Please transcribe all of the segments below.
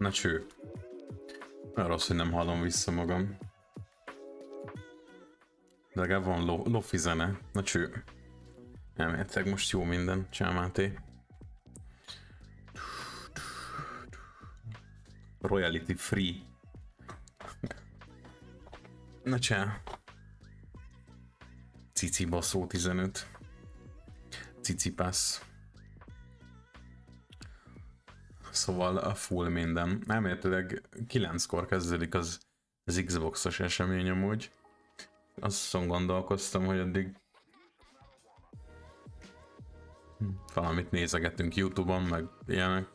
Na cső. Olyan rossz, hogy nem hallom vissza magam. De legalább van lofi zene. Na cső. Elméletileg most jó minden. Csámáté. Royalty free. Na csá. Cici baszó 15. Cici pass. Szóval a full minden. Elméletileg 9-kor kezdődik az Xbox-os esemény amúgy. Azon gondolkoztam, hogy addig valamit nézegetünk YouTube-on, meg ilyenek.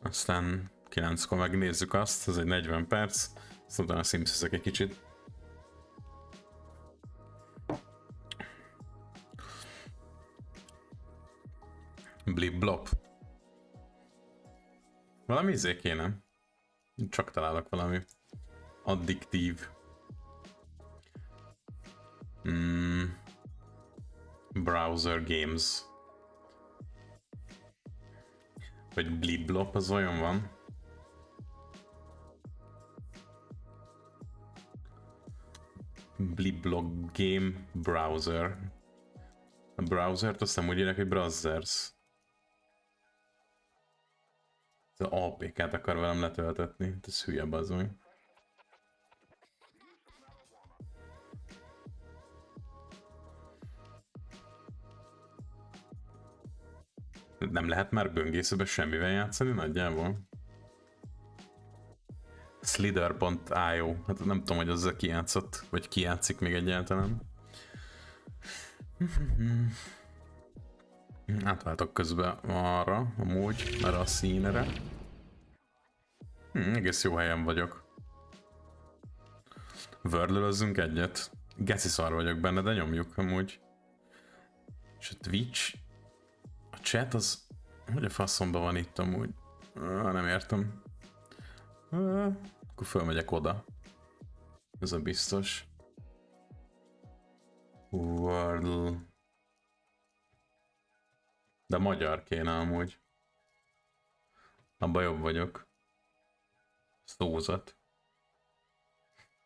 Aztán 9-kor megnézzük azt, ez egy 40 perc, aztán utána simszezek egy kicsit. Blip blop. Valami izé kéne. Csak találok valami addiktív. Browser games. Vagy blip blop, az olyan van. Blip blop game browser. A browsert azt nem úgy írják, hogy browsers. Az APK-t akar velem letöltetni, ez hülye bazd meg. Nem lehet már böngészőben semmivel játszani nagyjából? Slither.io, hát nem tudom, hogy azzal ki játszott, vagy ki játszik még egyáltalán. Átváltok közben arra, amúgy, arra a színre. Egész jó helyen vagyok. Wordlözzünk egyet. Geci szar vagyok benne, de nyomjuk amúgy. És a Twitch... A chat az... Hogy a faszomban van itt amúgy? Nem értem. Akkor fölmegyek oda. Ez a biztos. Wordle... De magyar kéne amúgy. Abba jobb vagyok. Szózat.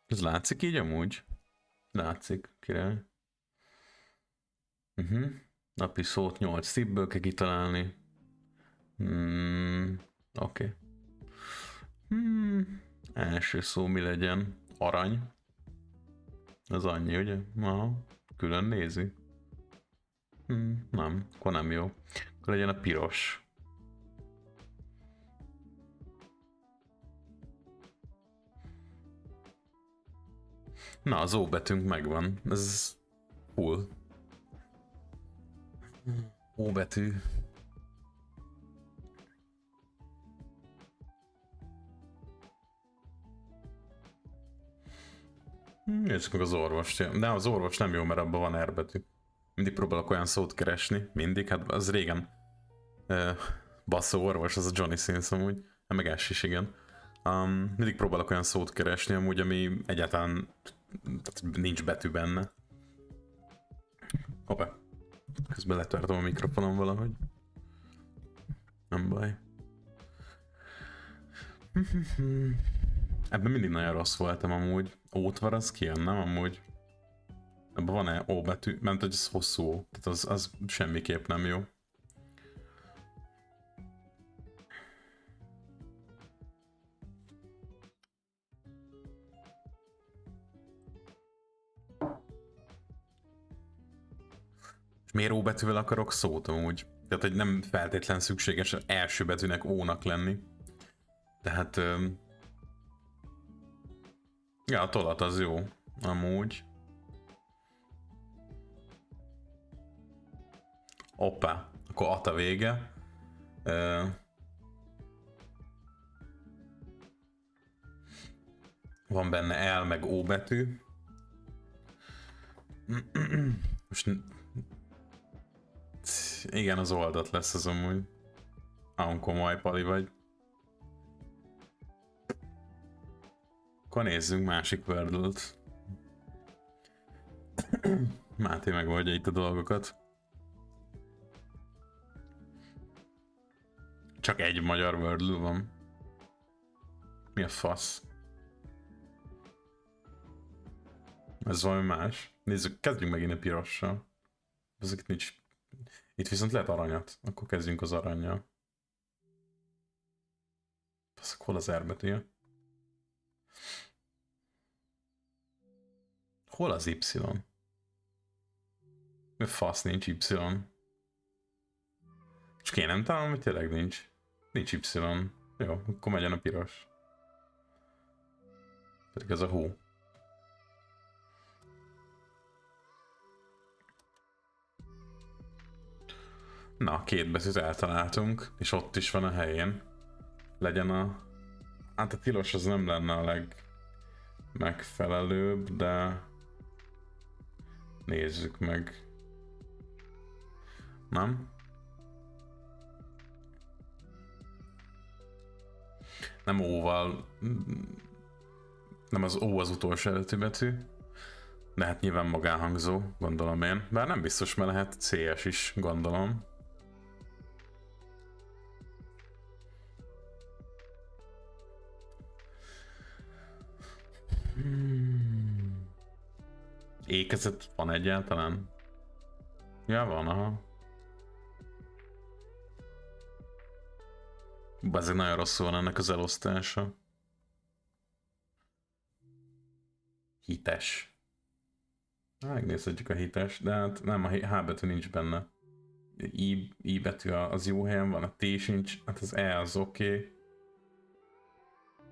Ez látszik így amúgy? Látszik, király. Napi szót 8 tippből kell kitalálni. Oké. Első szó mi legyen? Arany. Az annyi, ugye? Aha. Külön nézi. Nem, akkor nem jó. Akkor legyen a piros. Na, az O betűnk megvan. Ez cool. O betű. Nézzük meg az orvost. De az orvos nem jó, mert abban van R betű. Mindig próbálok olyan szót keresni. Mindig, hát az régen. Basszó orvos, az a Johnny Sins amúgy. Meg S is, igen. Mindig próbálok olyan szót keresni amúgy, ami egyáltalán nincs betű benne. Hoppá. Közben letörtem a mikrofonom valahogy. Nem baj. Ebben mindig nagyon rossz voltam amúgy. Ótvar az kijön, nem amúgy? Ebben van-e O betű? Mert hogy ez hosszú O. Tehát az semmiképp nem jó. Miért O betűvel akarok szót amúgy? Tehát, hogy nem feltétlen szükséges az első betűnek O-nak lenni. Tehát... Ja, a tollat az jó. Amúgy. Hoppá. Akkor at a vége. Van benne L meg O betű. Most... Igen, az oldalt lesz az amúgy. Komoly pali vagy. Akkor nézzünk másik Wordle-t. Máté megoldja itt a dolgokat. Csak egy magyar Wordle van. Mi a fasz? Ez valami más. Nézzük, kezdjünk megint a pirossal. Ezek nincs. Itt viszont lehet aranyat. Akkor kezdjünk az arannyal. Faszok, hol az R betűje? Hol az Y? Mi fasz, nincs Y? Csak én nem találom, hogy tényleg nincs. Nincs Y. Jó, akkor megyen a piros. Pedig ez a hó. Na, két betűt eltaláltunk, és ott is van a helyén. Legyen a... Hát a tilos az nem lenne a legmegfelelőbb, de... Nézzük meg. Nem? Nem óval... Nem az ó az utolsó előtti betű. De hát nyilván magánhangzó, gondolom én. Bár nem biztos, mert lehet CS is, gondolom. Ékezet van egyáltalán? Ja, van, aha. Ez nagyon rosszul van ennek az elosztása. Hites. Megnézhetjük a hites, de hát nem, a H betű nincs benne. I betű az jó helyen van, a T sincs, hát az E az oké.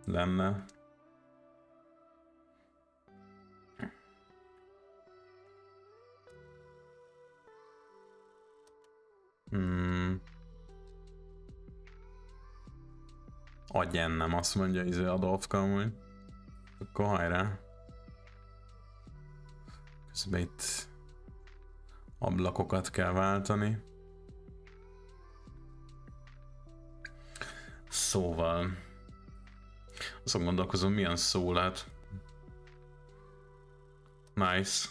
Lenne. Adjen, nem azt mondja Adolfka amúgy. Akkor hajrá. Közben itt ablakokat kell váltani. Szóval azon gondolkozom, milyen szó lehet. Nice.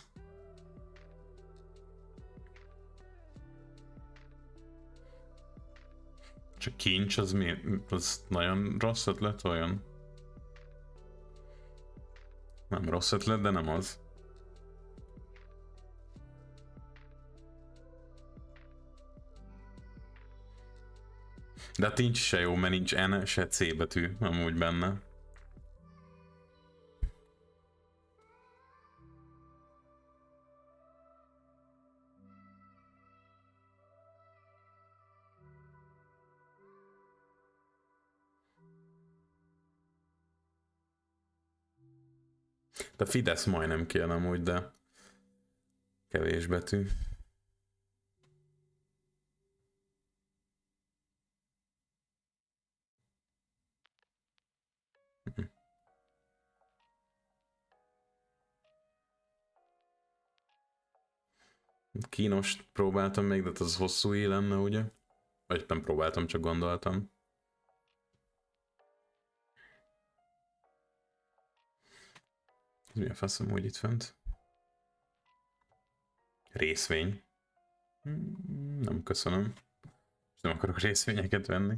Csak kincs, az mi? Az nagyon rossz ötlet olyan? Nem rossz ötlet, de nem az. De a tincs se jó, mert nincs N, se C betű amúgy benne. De Fidesz majdnem kijön amúgy, de kevés betű. Kínos próbáltam még, de az hosszú i lenne, ugye? Vagy nem próbáltam, csak gondoltam. Ez milyen faszom, hogy itt fent? Részvény. Nem köszönöm. Nem akarok részvényeket venni.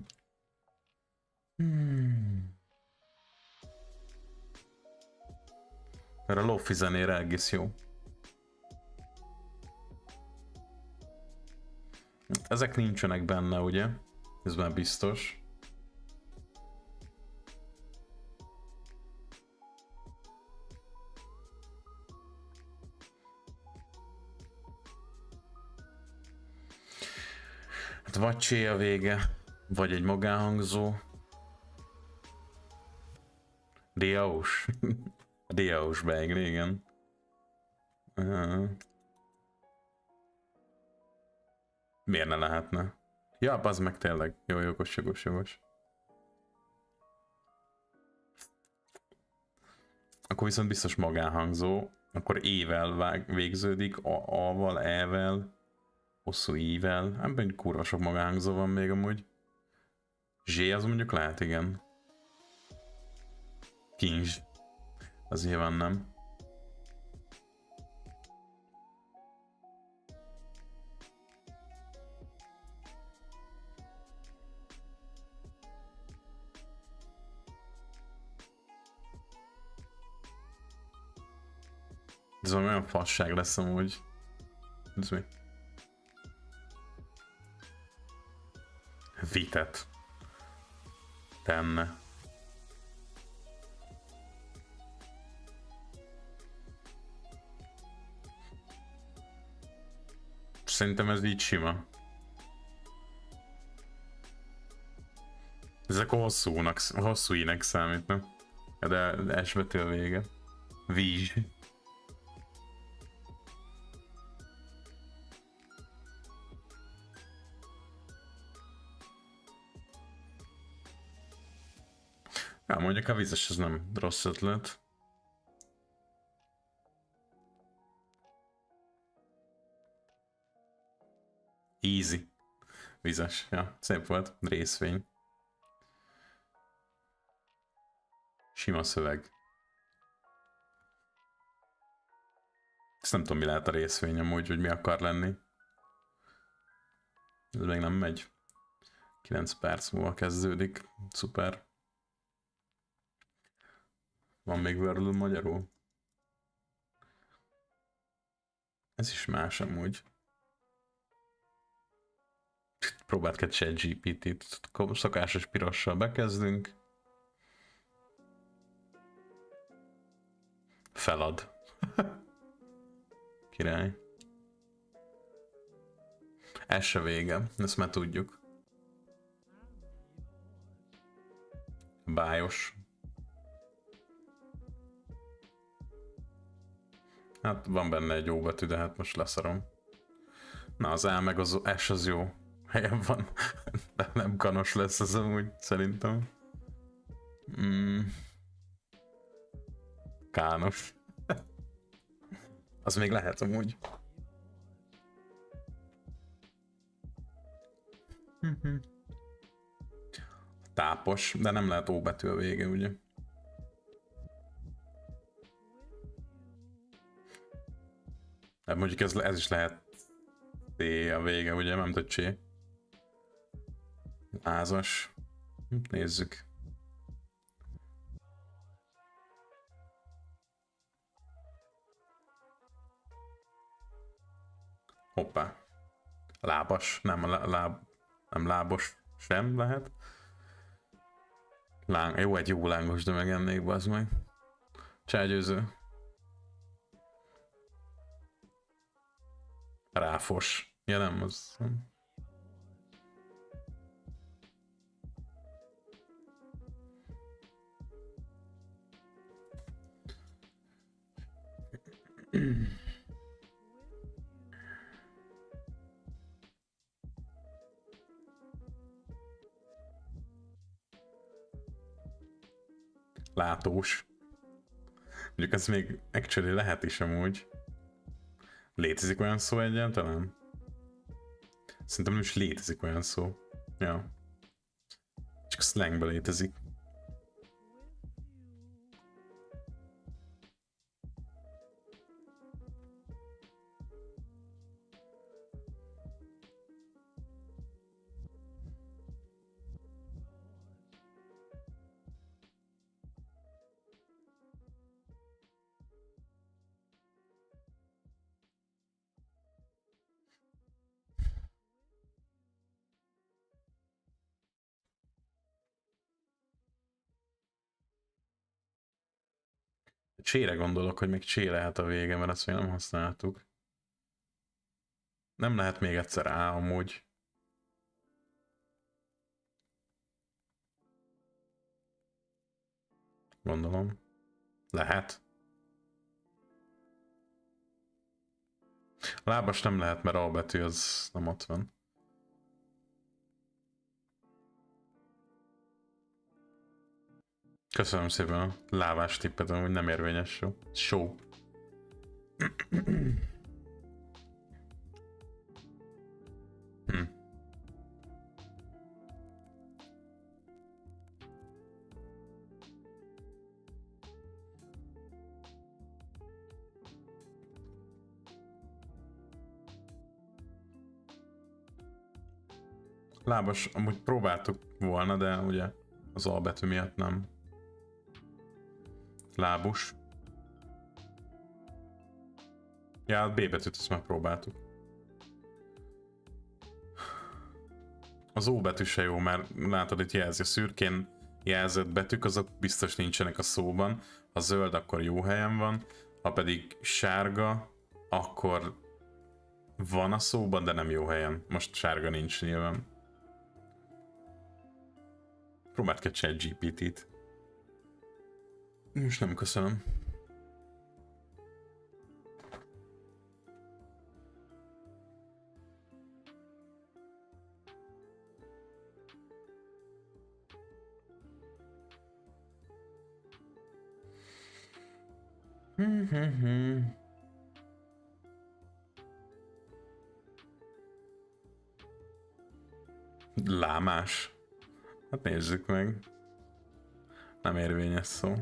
Mert a lofi zenére egész jó. Ezek nincsenek benne, ugye? Ez már biztos. Hát vagy csé a vége, vagy egy magánhangzó. Diaus. Diaus beigli, igen. Miért ne lehetne? Ja, az meg tényleg. Jó, jogos. Akkor viszont biztos magánhangzó. Akkor E-vel végződik, A-val, E-vel, hosszú I-vel. Ebben kurva sok magánhangzó van még amúgy. Z az mondjuk lehet, igen. Kinzs. Az nyilván nem. Ez valami olyan fasság lesz amúgy. Ez mi? Vitet. Tenne. Szerintem ez így sima. Ezek a hosszú ínek számít, nem? De S betű a vége. Víz. Ja, mondjuk a vízes ez nem rossz ötlet. Easy. Vízes. Ja, szép volt. Részvény. Sima szöveg. Ezt nem tudom, mi lehet a részvény amúgy, hogy mi akar lenni. Ez még nem megy. 9 perc múlva kezdődik. Szuper. Van még Wordle magyarul? Ez is más amúgy. Próbált egy ChatGPT-t. Szokásos pirossal bekezdünk. Felad. Király. Ez se vége, ezt már tudjuk. Bájos. Hát van benne egy jó betű, de hát most leszarom. Na az A meg az S az jó helyen van. De nem kanos lesz ez amúgy, szerintem. Kános. Az még lehet amúgy. Tápos, de nem lehet O betű a vége, ugye? Hát mondjuk ez is lehet T a vége, ugye? Nem tud csé. Lázas. Nézzük. Hoppá. Lábas. Nem lábos sem lehet. Jó, egy jó lángos, de megennék, bazd meg. Cságyőző. Ráfos. Ja nem, az... Látós. Mondjuk ez még actually lehet is amúgy. Létezik olyan szó egyáltalán? Szerintem nem is létezik olyan szó. Ja. Csak slangben létezik. Csére gondolok, hogy még csé lehet a vége, mert azt még nem használtuk. Nem lehet még egyszer A amúgy. Gondolom. Lehet. Lábas nem lehet, mert A betű az nem ott van. Köszönöm szépen a lávás tippet, hogy nem érvényes show. Lábas, amúgy próbáltuk volna, de ugye az A betű miatt nem. Lábus. Ja, a B betűt ezt megpróbáltuk. Az O betű se jó, mert látod, itt jelzi a szürkén jelzett betűk, azok biztos nincsenek a szóban. Ha zöld, akkor jó helyen van. Ha pedig sárga, akkor van a szóban, de nem jó helyen. Most sárga nincs nyilván. Próbáld ki a ChatGPT-t. Most nem köszönöm. Lámás. Hát nézzük meg. Nem érvényes szó.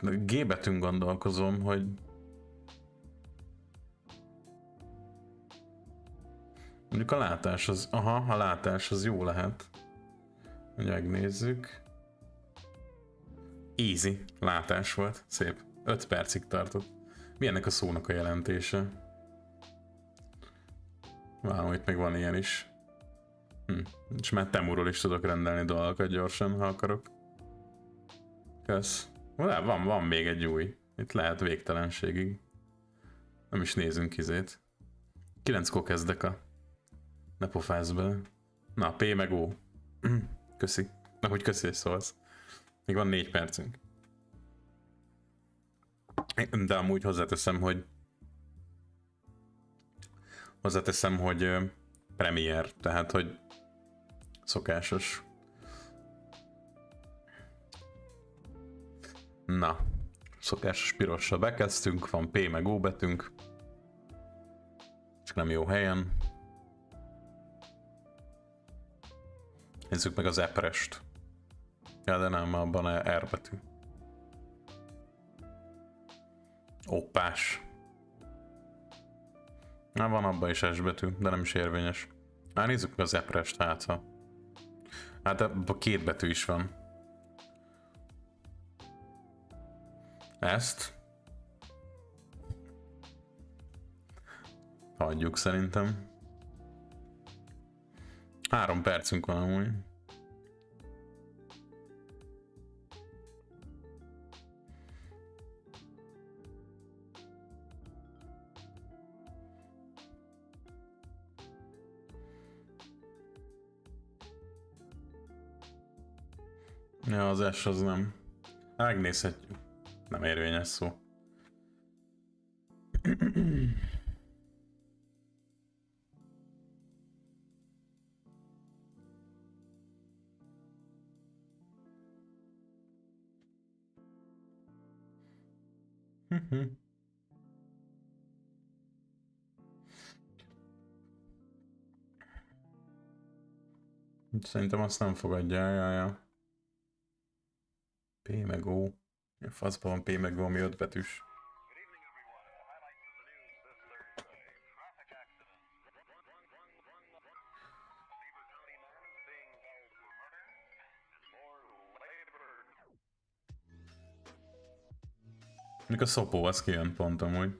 G betűn gondolkozom, hogy mondjuk a látás az, a látás az jó lehet. Megnézzük. Easy, látás volt, szép. 5 percig tartott. Mi ennek a szónak a jelentése? Vállom, itt még van ilyen is. És már Temuról is tudok rendelni dolgokat gyorsan, ha akarok. Kösz. Van még egy új. Itt lehet végtelenségig. Nem is nézünk izét. 9-kor kezdek a... Ne pofázz bele. Na, P meg O. Köszi. Na, hogy köszi, és szólsz. Még van 4 percünk. De amúgy hozzáteszem, hogy Premiere, tehát hogy szokásos. Na, szokásos pirossal bekezdtünk, van P meg O betűnk. Csak nem jó helyen. Nézzük meg az eprest. Ja, de nem, abban a R betű. Oppás. Na, van abban is S betű, de nem is érvényes. Már nézzük meg az eprest, hát. Hát abban 2 betű is van. Ezt. Hagyjuk szerintem. 3 percünk van amúgy. Ja, az S az nem. Megnézhetjük. Nem érvényes szó. Szerintem azt nem fogadja, ja. P meg O. Faszban van P meg O, ami 5 betűs. Mondjuk a szopó az kijön pont amúgy.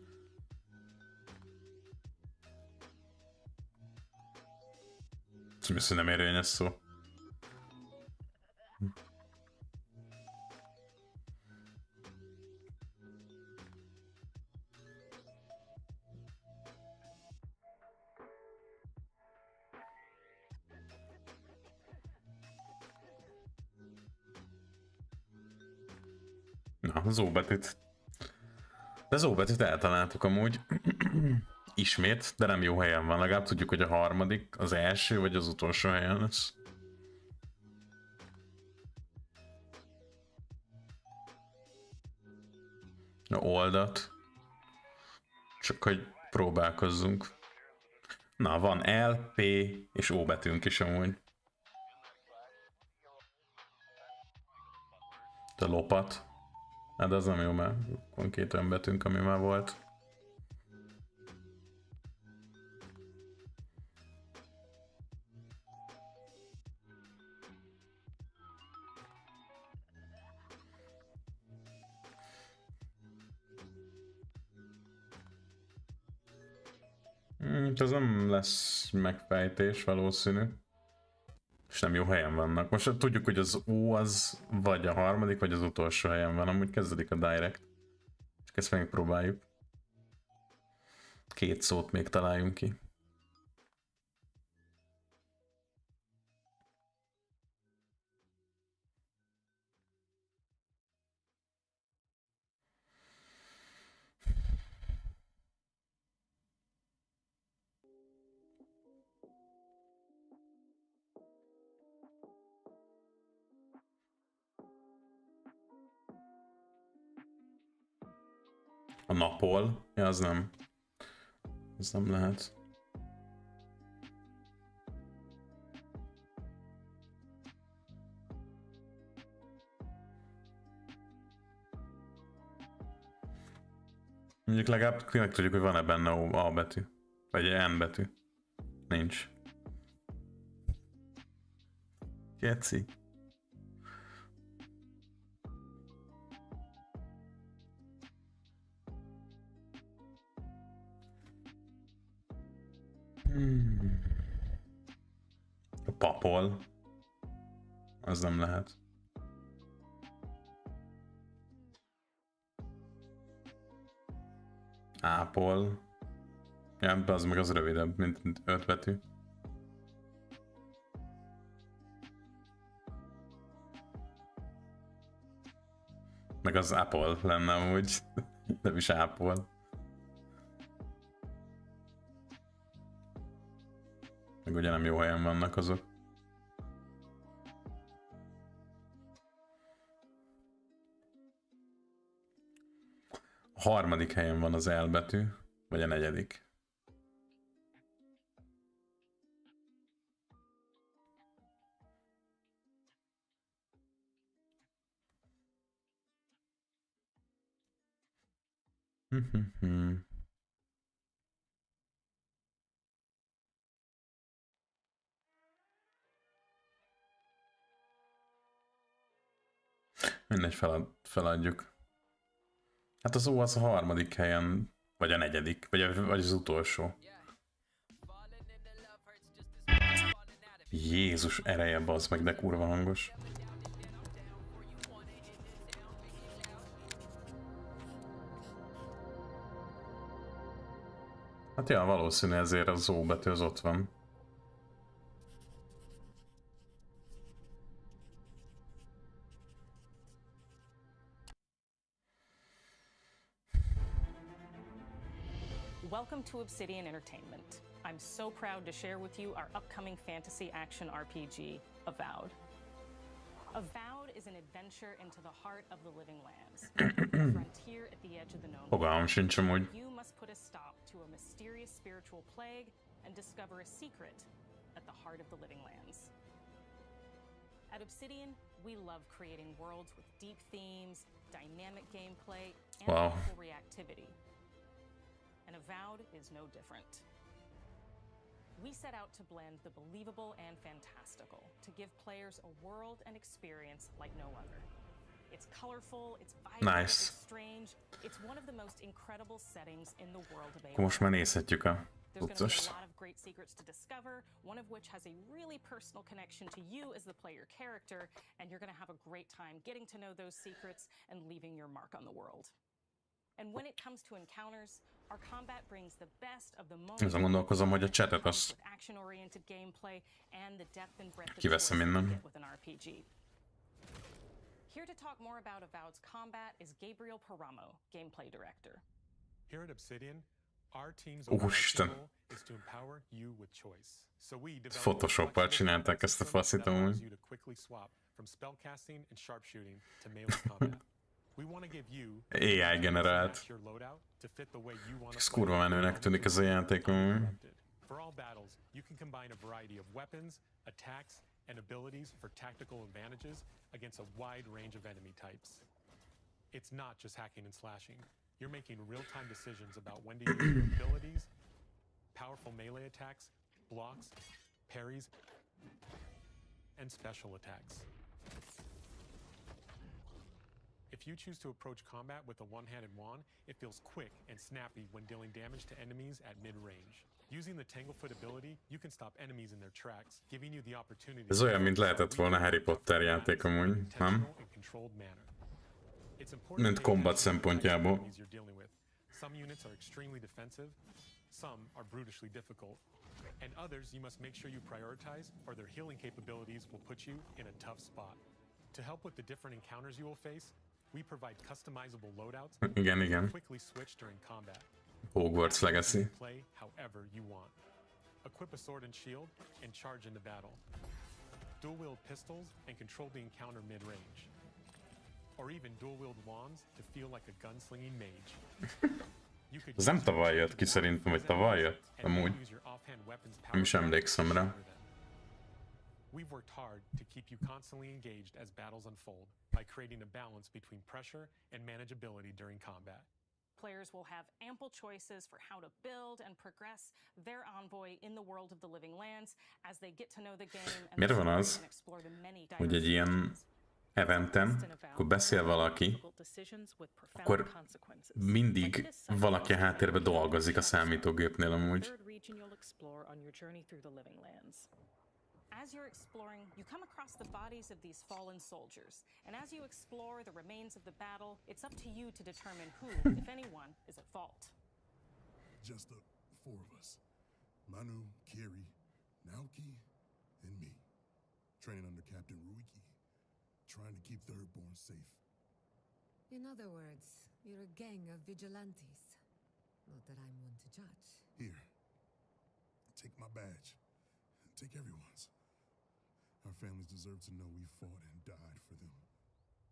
Viszont nem érvényes szó. Na, az O betűt. De az O betűt eltaláltuk amúgy. Ismét, de nem jó helyen van. Legalább tudjuk, hogy a harmadik, az első vagy az utolsó helyen lesz. A oldat. Csak hogy próbálkozzunk. Na, van L, P és O betűnk is amúgy. A lopat. Hát az nem jó, mert van 2 olyan betűnk, ami már volt. Ez nem lesz megfejtés valószínű. És nem jó helyen vannak. Most tudjuk, hogy az O az vagy a harmadik, vagy az utolsó helyen van. Amúgy kezdődik a direct. Csak ezt megpróbáljuk. 2 szót még találjunk ki. A napol? Ja, az nem. Ez nem lehet. Mondjuk legalább tényleg tudjuk, hogy van-e benne A betű. Vagy N betű. Nincs. Geci. A papol. Az nem lehet. Ápol. Ja, az meg az rövidebb, mint 5 betű. Meg az Apple lenne amúgy. Nem is Apple. Meg ugye nem jó helyen vannak azok. A harmadik helyen van az L betű, vagy a negyedik. Mindegy, feladjuk. Hát az O az a harmadik helyen, vagy a negyedik, vagy az utolsó. Jézus ereje, bazd meg, de kurva hangos. Hát ja, valószínű ezért az O betű az ott van. Welcome to Obsidian Entertainment. I'm so proud to share with you our upcoming fantasy action RPG, Avowed. Avowed is an adventure into the heart of the living lands, a frontier at the edge of the known world. You must put a stop to a mysterious spiritual plague and discover a secret at the heart of the living lands. At Obsidian, we love creating worlds with deep themes, dynamic gameplay, and powerful reactivity. And Avowed is no different. We set out to blend the believable and fantastical to give players a world and experience like no other. It's colorful, it's vibrant, it's strange. It's one of the most incredible settings in the world of AOE. Most már nézhetjük a There's going to be a lot of great secrets to discover, one of which has a really personal connection to you as the player character, and you're going to have a great time getting to know those secrets and leaving your mark on the world. And when it comes to encounters, our combat brings the best of the moment. Azon gondolkozom, hogy a chatet azt action-oriented gameplay and the depth and breadth kiveszem innen. with an RPG. Here to talk more about Avowed's combat is Gabriel Paramo, gameplay director. Here at Obsidian, our team's goal is to empower you with choice. So we develop Photoshoppal csinálták ezt a faszit amúgy. you to quickly swap from spellcasting and sharpshooting to melee combat. We want to give you AI generált. Ez kurva menőnek tűnik ez a játék amúgy. For all battles, you can combine a variety of weapons, attacks, and abilities for tactical advantages against a wide range of enemy types. It's not just hacking and slashing. You're making real-time decisions about when to use your abilities, powerful melee attacks, blocks, parries, and special attacks. If you choose to approach combat with a one-handed wand, it feels quick and snappy when dealing damage to enemies at mid-range. Using the Tanglefoot ability, you can stop enemies in their tracks, giving you the opportunity Ez olyan, mint lehetett volna Harry Potter játék amúgy, nem? and controlled manner. It's important Mint to pay combat attention to the types of szempontjából. enemies you're dealing with. Some units are extremely defensive, some are brutishly difficult, and others you must make sure you prioritize or their healing capabilities will put you in a tough spot. To help with the different encounters you will face, we provide customizable loadouts Igen, that igen. quickly switch during combat. Hogwarts Legacy. You can play however you want. Equip a sword and shield and charge into battle. Dual-wield pistols and control the encounter mid-range. Or even dual-wield wands to feel like a gunslinging mage. You could Ez nem use tavaly your jött ki shield szerintem, vagy as tavaly enemies jött, and then amúgy. use your offhand weapons Nem is power emlékszem to rá. shatter them. We've worked hard to keep you constantly engaged as battles unfold by creating a balance between pressure and manageability during combat. Players will have ample choices for how to build and progress their envoy in the world of the living lands as they get to know the game and Miért van the az, story and explore the many hogy egy ilyen diversities. eventen, akkor beszél valaki, akkor mindig valaki a háttérben dolgozik a számítógépnél amúgy. As you're exploring, you come across the bodies of these fallen soldiers, and as you explore the remains of the battle, it's up to you to determine who, if anyone, is at fault. Just the four of us. Manu, Kiri, Naoki, and me. Training under Captain Ruiki. Trying to keep Thirdborn safe. In other words, you're a gang of vigilantes. Not that I'm one to judge. Here. Take my badge. Take everyone's. Our families deserve to know we fought and died for them.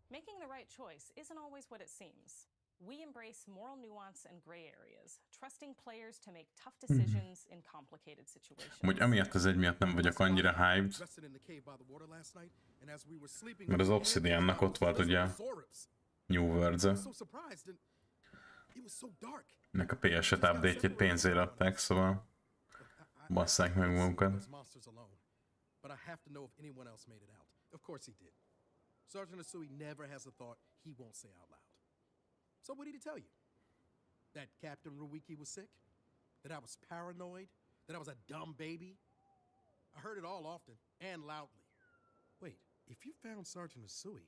Making the right choice isn't always what it seems. We embrace moral nuance and gray areas, trusting players to make tough decisions in complicated situations. Amúgy amiatt az egy miatt nem vagyok annyira hyped, mert az Obsidiannak ott volt ugye New worlds nek a PS5 update-jét pénzért adták, szóval basszák meg magukat. But I have to know if anyone else made it out. Of course he did. Sergeant Asui never has a thought he won't say out loud. So what did he tell you? That Captain Ruiki was sick? That I was paranoid? That I was a dumb baby? I heard it all often and loudly. Wait, if you found Sergeant Asui,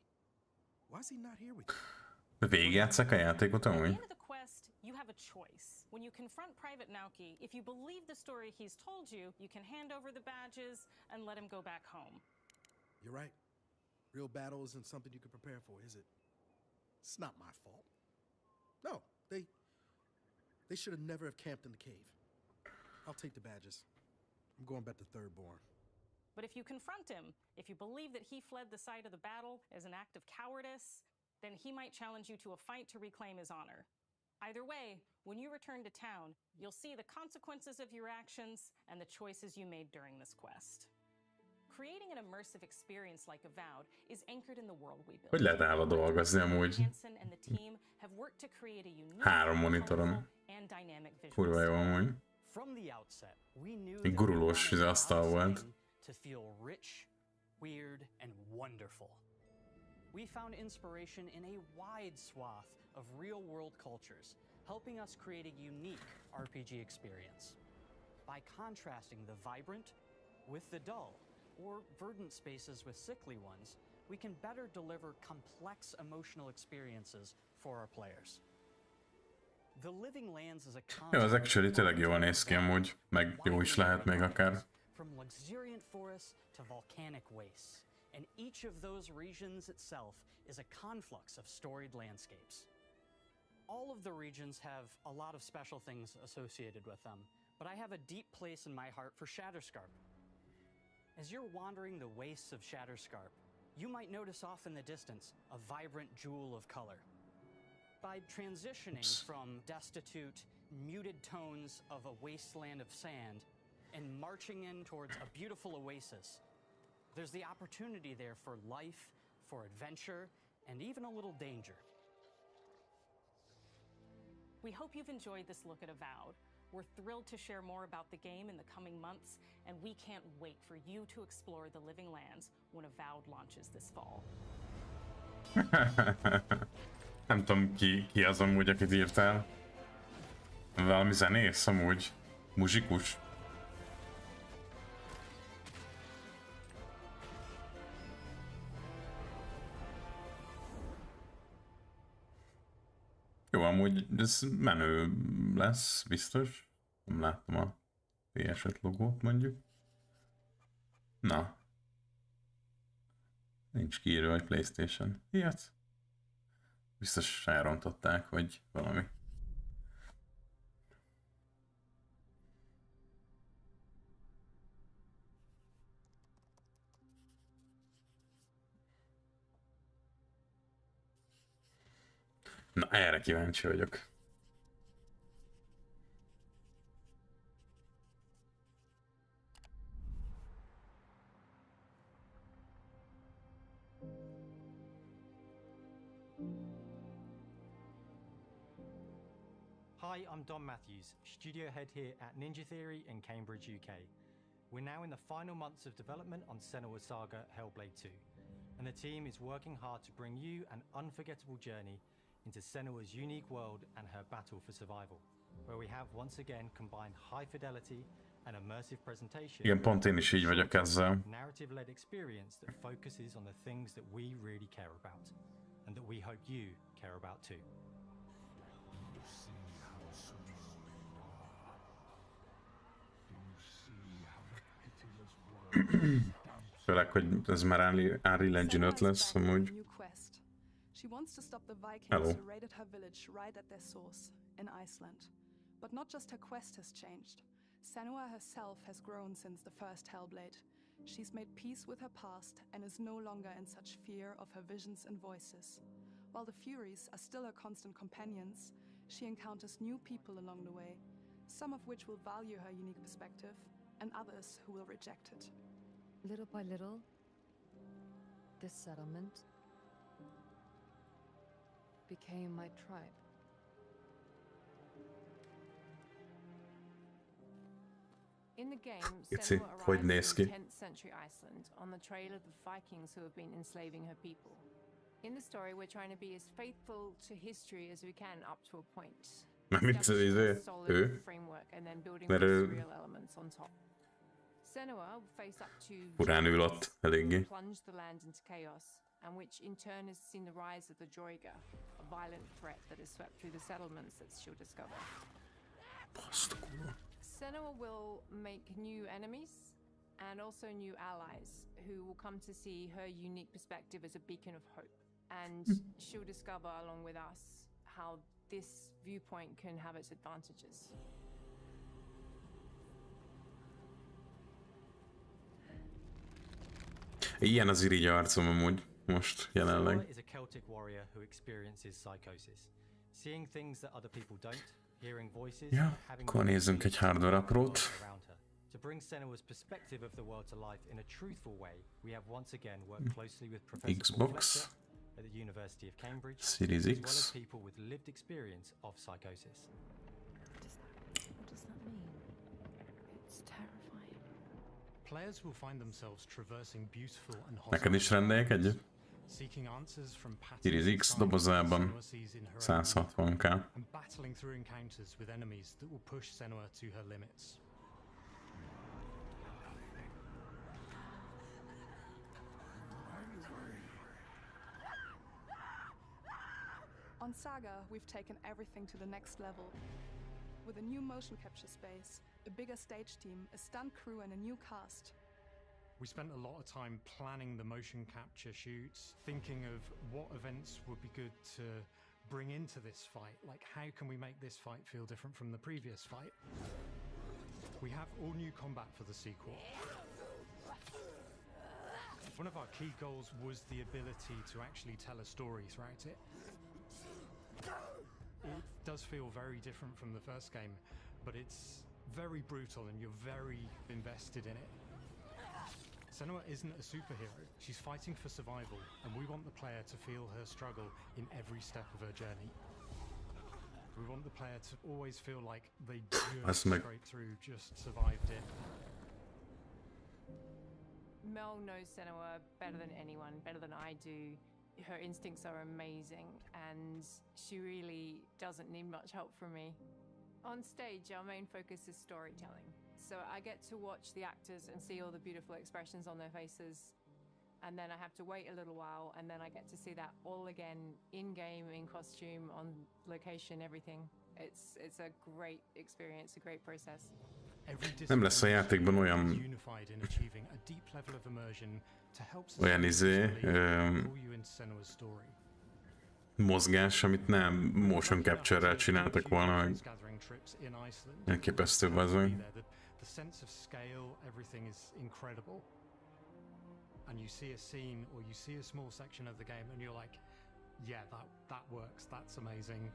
why is he not here with you? Végigjátsszák a játékot At the amúgy? end of the quest, you have a choice. When you confront Private Naoki, if you believe the story he's told you, you can hand over the badges and let him go back home. You're right. Real battle isn't something you can prepare for, is it? It's not my fault. No, they should have never have camped in the cave. I'll take the badges. I'm going back to Thirdborn. But if you confront him, if you believe that he fled the site of the battle as an act of cowardice, then he might challenge you to a fight to reclaim his honor. Either way, when you return to town, you'll see the consequences of your actions and the choices you made during this quest. Creating an immersive experience like Avowed is anchored in the world we built. Hogy lehet nála dolgozni amúgy? Hansen and the team have worked to create a unique, Három monitoron. colorful, and dynamic visual Kurva jó style. amúgy. From the outset, we knew Egy that gurulós we wanted asztal our volt. setting to feel rich, weird, and wonderful. We found inspiration in a wide swath of real-world cultures, helping us create a unique RPG experience. By contrasting the vibrant with the dull, or verdant spaces with sickly ones, we can better deliver complex emotional experiences for our players. The Living Lands is a Jó, az concept actually tényleg jól néz ki amúgy, meg jó is lehet még akár. from luxuriant forests to volcanic wastes, and each of those regions itself is a conflux of storied landscapes. All of the regions have a lot of special things associated with them, but I have a deep place in my heart for Shatterscarp. As you're wandering the wastes of Shatterscarp, you might notice off in the distance a vibrant jewel of color. By transitioning from destitute, muted tones of a wasteland of sand and marching in towards a beautiful oasis, there's the opportunity there for life, for adventure, and even a little danger. We hope you've enjoyed this look at Avowed. We're thrilled to share more about the game in the coming months, and we can't wait for you to explore the Living Lands when Avowed launches this fall. Nem tudom ki az amúgy, akit írtál. Valami zenész amúgy. Muzsikus. amúgy ez menő lesz, biztos. Nem láttam a PS5 logót mondjuk. Na. Nincs kiírva, hogy PlayStation. Ilyet? Biztos elrontották, vagy valami. Na, erre kíváncsi vagyok. Hi, I'm Don Matthews, studio head here at Ninja Theory in Cambridge, UK. We're now in the final months of development on Senua Saga Hellblade 2, and the team is working hard to bring you an unforgettable journey into Senua's unique world and her battle for survival, where we have once again combined high fidelity and immersive presentation. Igen, pont én is így vagyok ezzel. Narrative-led experience that focuses on the things that we really care about, and that we hope you care about too. Főleg, hogy ez már Unreal Engine 5 lesz, amúgy. She wants to stop the Vikings Hello. who raided her village right at their source, in Iceland. But not just her quest has changed. Senua herself has grown since the first Hellblade. She's made peace with her past and is no longer in such fear of her visions and voices. While the Furies are still her constant companions, she encounters new people along the way, some of which will value her unique perspective, and others who will reject it. Little by little, this settlement became my tribe. In the game, Pici, Senua hogy arrives néz in ki. 10th century Iceland on the trail of the Vikings who have been enslaving her people. In the story, we're trying to be as faithful to history as we can up to a point. Mármint Establishing a solid ő, framework and then building mert more ő surreal elements on top. Senua will face up to furán ül ott giants who eléggé. plunge the land into chaos, and which in turn has seen the rise of the Droiga, a violent threat that has swept through the settlements that she'll discover. Senua will make new enemies and also new allies who will come to see her unique perspective as a beacon of hope. And she'll discover along with us how this viewpoint can have its advantages. Ilyen az irigy arcom amúgy most jelenleg. Senua is a Celtic warrior who experiences psychosis, seeing things that other people don't, hearing voices, Ja, having akkor nézzünk egy hardware aprót. around her. To bring Senua's perspective of the world to life in a truthful way, we have once again worked closely with Professor Paul Xbox, Fletcher at the University of Cambridge, Series as well as X. people with lived experience of psychosis. What does that mean? It's terrifying. Players will find themselves traversing beautiful and Neked is rendeljek egyet? seeking answers from patterns Series and X signs dobozában Senua sees in her own life, 160K. and battling through encounters with enemies that will push Senua to her limits. On Saga, we've taken everything to the next level. With a new motion capture space, a bigger stage team, a stunt crew, and a new cast. We spent a lot of time planning the motion capture shoots, thinking of what events would be good to bring into this fight. Like, how can we make this fight feel different from the previous fight? We have all new combat for the sequel. One of our key goals was the ability to actually tell a story throughout it. It does feel very different from the first game, but it's very brutal and you're very invested in it. Senua isn't a superhero, she's fighting for survival, and we want the player to feel her struggle in every step of her journey. We want the player to always feel like they just scraped through, just survived it. Mel knows Senua better than anyone, better than I do. Her instincts are amazing, and she really doesn't need much help from me. On stage, our main focus is storytelling. So I get to watch the actors and see all the beautiful expressions on their faces. and then I have to wait a little while, and then I get to see that all again in game, in costume, on location, everything. It's a great experience, a great process. Nem lesz a játékban olyan mozgás, amit nem motion capture-rel csináltak volna meg. Elképesztő az meg. The sense of scale, everything is incredible. And you see a scene or you see a small section of the game and you're like, yeah, that works, that's amazing.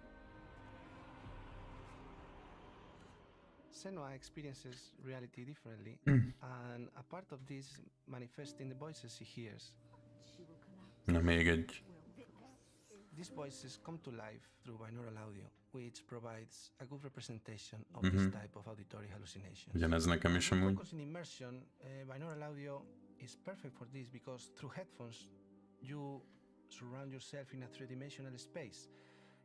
Senua experiences reality differently, and a part of this manifests in the voices he hears. Na még egy. These voices come to life through binaural audio, which provides a good representation of this type of auditory hallucinations. Ugyanez nekem is amúgy. Focus in immersion, binaural audio is perfect for this because through headphones you surround yourself in a three-dimensional space.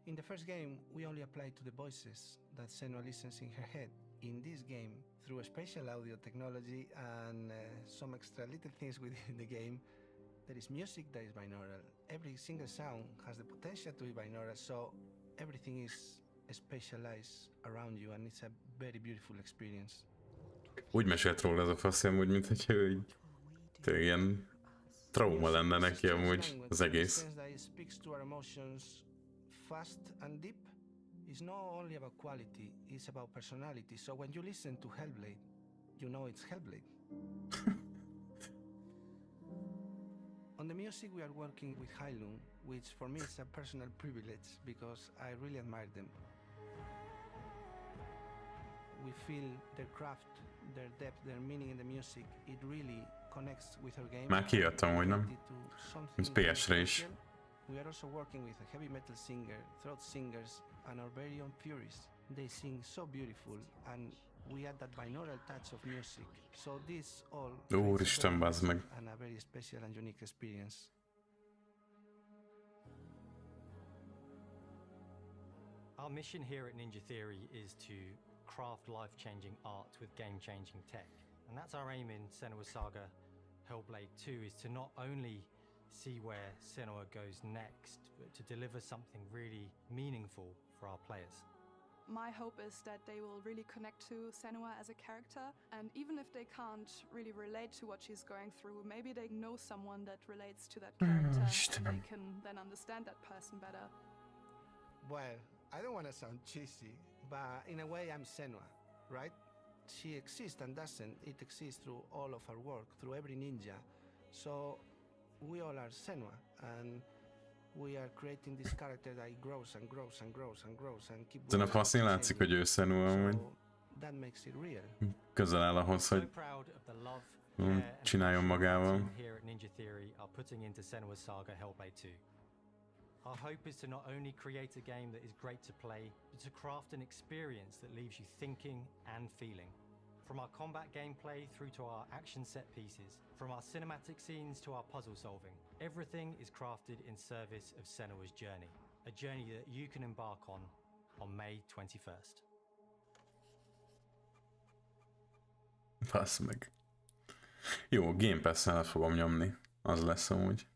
In the first game, we only applied to the voices that Senua listens in her head. In this game, through a spatial audio technology and some extra little things within the game, there is music that is binaural. Every single sound has the potential to be binaural, so everything is spatialized around you, and it's a very beautiful experience. Úgy mesélt róla ez a faszém, úgy mint hogyha tényleg ilyen trauma lenne neki amúgy az egész. Fast and deep is not only about quality, it's about personality. So when you listen to Hellblade, you know it's Hellblade. On the music, we are working with Heilung, which for me is a personal privilege because I really admire them. We feel their craft, their depth, their meaning in the music. It really connects with our game. Már kijöttem, hogy nem? Ez PS-re is. We are also working with a heavy metal singer, throat singers, and our very own Furies. They sing so beautiful, and we add that binaural touch of music. So this all Úristen, bazd meg. And a very special and unique experience. Our mission here at Ninja Theory is to craft life-changing art with game-changing tech. And that's our aim in Senua's Saga Hellblade 2, is to not only see where Senua goes next, but to deliver something really meaningful for our players. My hope is that they will really connect to Senua as a character, and even if they can't really relate to what she's going through, maybe they know someone that relates to that character and they can then understand that person better. Well, I don't want to sound cheesy, but in a way I'm Senua, right? She exists and doesn't. It exists through all of our work, through every ninja. So we all are Senua, and we are creating this character that grows and grows and grows and grows and keep Ezen a faszén látszik, hogy ő Senua amúgy. That makes it real. Közel áll ahhoz, hogy csináljon magával. Here at Ninja Theory are putting into Senua's Saga Hellblade 2. Our hope is to not only create a game that is great to play, but to craft an experience that leaves you thinking and feeling. From our combat gameplay through to our action set pieces, from our cinematic scenes to our puzzle solving, everything is crafted in service of Senua's journey, a journey that you can embark on May 21st. Fasz meg. Jó, Game Pass-nál fogom nyomni. Az lesz amúgy.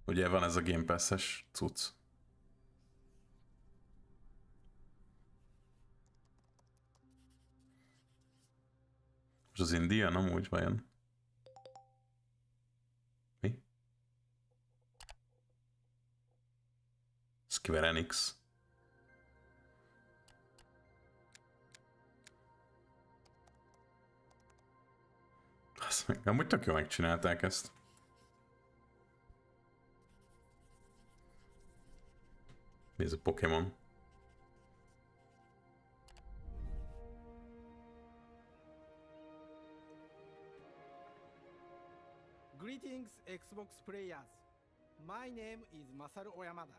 Ugye van ez a Game Pass-es cucc. És az Indian amúgy vajon? Mi? Square Enix. Azt meg, amúgy tök jól megcsinálták ezt. Nézd a Pokémon. Greetings, Xbox players. My name is Masaru Oyamada,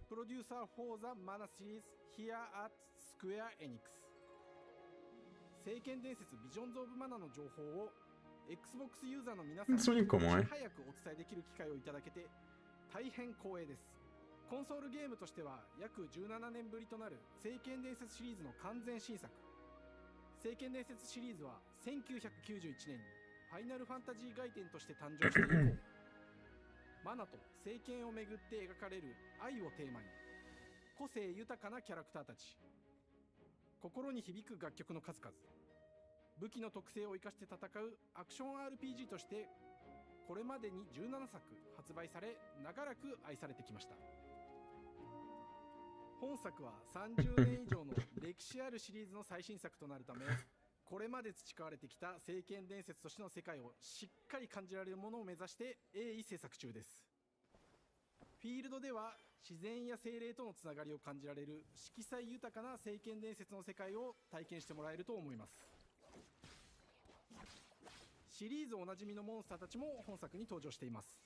producer for the Mana series here at Square Enix. 聖剣伝説ビジョンズ・オブ・マナの情報を Xbox ユーザーの皆さんに早くお伝えできる機会をいただけて大変光栄です。コンソールゲームとしては約17年ぶりとなる聖剣伝説シリーズの完全新作。聖剣伝説シリーズは1991年にフファイナルファンタジー外伝として誕生して以降、マナと聖剣をめぐって描かれる愛をテーマに、個性豊かなキャラクターたち、心に響く楽曲の数々、武器の特性を生かして戦うアクション RPG として、これまでに17作発売され、長らく愛されてきました。本作は30年以上の歴史あるシリーズの最新作となるため、これまで培われてきた聖剣伝説としての世界をしっかり感じられるものを目指して鋭意制作中です。フィールドでは自然や精霊とのつながりを感じられる色彩豊かな聖剣伝説の世界を体験してもらえると思います。シリーズおなじmiのモンスターたちも本作に登場しています。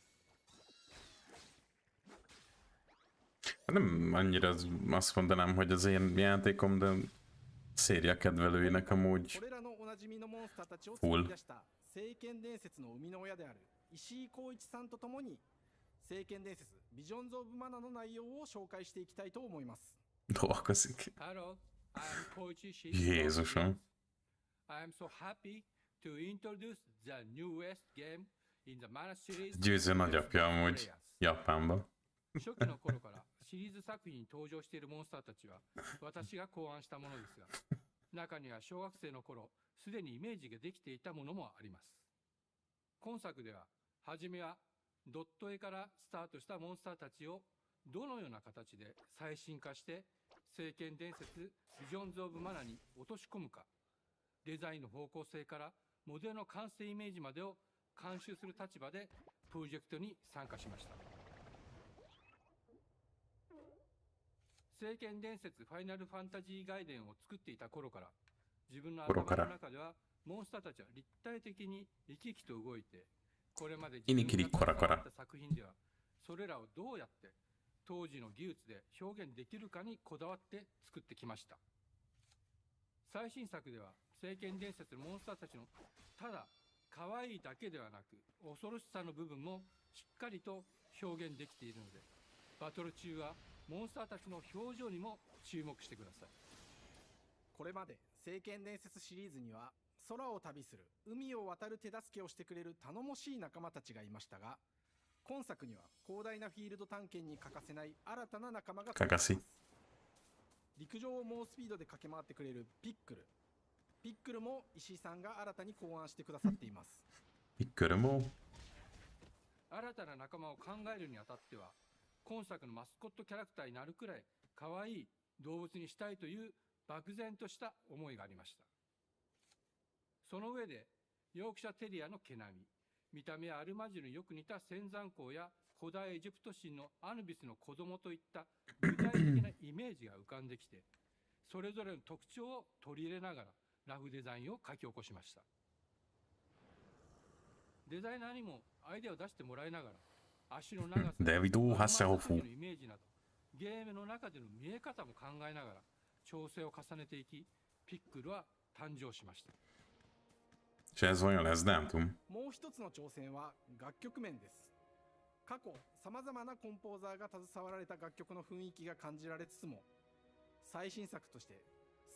Nem annyira azt mondanám, hogy az én játékom, de széria kedvelőinek amúgy これらのおなじみのモンスターたちを作 full. り出した聖剣伝説の生みの親である石井光一さんとともに、聖剣伝説ビジョンズ・オブ・マナの内容を紹介していきたいと思います。 Dolgozik. Hello, I am Koichi Jézusom. I am so happy to introduce the newest game in the Mana series. Győző nagyapja amúgy Japánban. 初期の頃からシリーズ作品に登場しているモンスターたちは私が考案したものですが、中には小学生の頃すでにイメージができていたものもあります。今作では初めはドット絵からスタートしたモンスターたちをどのような形で最新化して聖剣伝説ビジョンズ・オブ・マナに落とし込むか、デザインの方向性からモデルの完成イメージまでを監修する立場でプロジェクトに参加しました。聖剣伝説ファイナルファンタジー外伝を作っていた頃から、自分の頭の中ではモンスターたちは立体的に生き生きと動いて、これまで自分が関わった作品ではそれらをどうやって当時の技術で表現できるかにこだわって作ってきました。最新作では聖剣伝説のモンスターたちのただ可愛いだけではなく恐ろしさの部分もしっかりと表現できているので、バトル中はモンスターたちの表情にも注目してください。これまで聖剣伝説シリーズには空を旅する海を渡る手助けをしてくれる頼もしい仲間たちがいましたが、今作には広大なフィールド探検に欠かせない新たな仲間が加わります。陸上を猛スピードで駆け回ってくれるピックルも石井さんが新たに考案してくださっています。ピックルも新たな仲間を考えるにあたっては、今作のマスコットキャラクターになるくらい可愛い動物にしたいという漠然とした思いがありました。その上でヨークシャテリアの毛並み、見た目やアルマジルによく似た仙山港や古代エジプト神のアヌビスの子供といった具体的なイメージが浮かんできて、それぞれの特徴を取り入れながらラフデザインを書き起こしました。デザイナーにもアイデアを出してもらいながら、足の長さ、De vidó hasselhoffú. のイメージなど、ゲームの中での見え方も考えながら調整を重ねていき、ピックルは誕生しました。És ez olyan lesz, dátum. もう一つの挑戦は楽曲面です。過去さまざまなコンポーザーが携わられた楽曲の雰囲気が感じられつつも、最新作として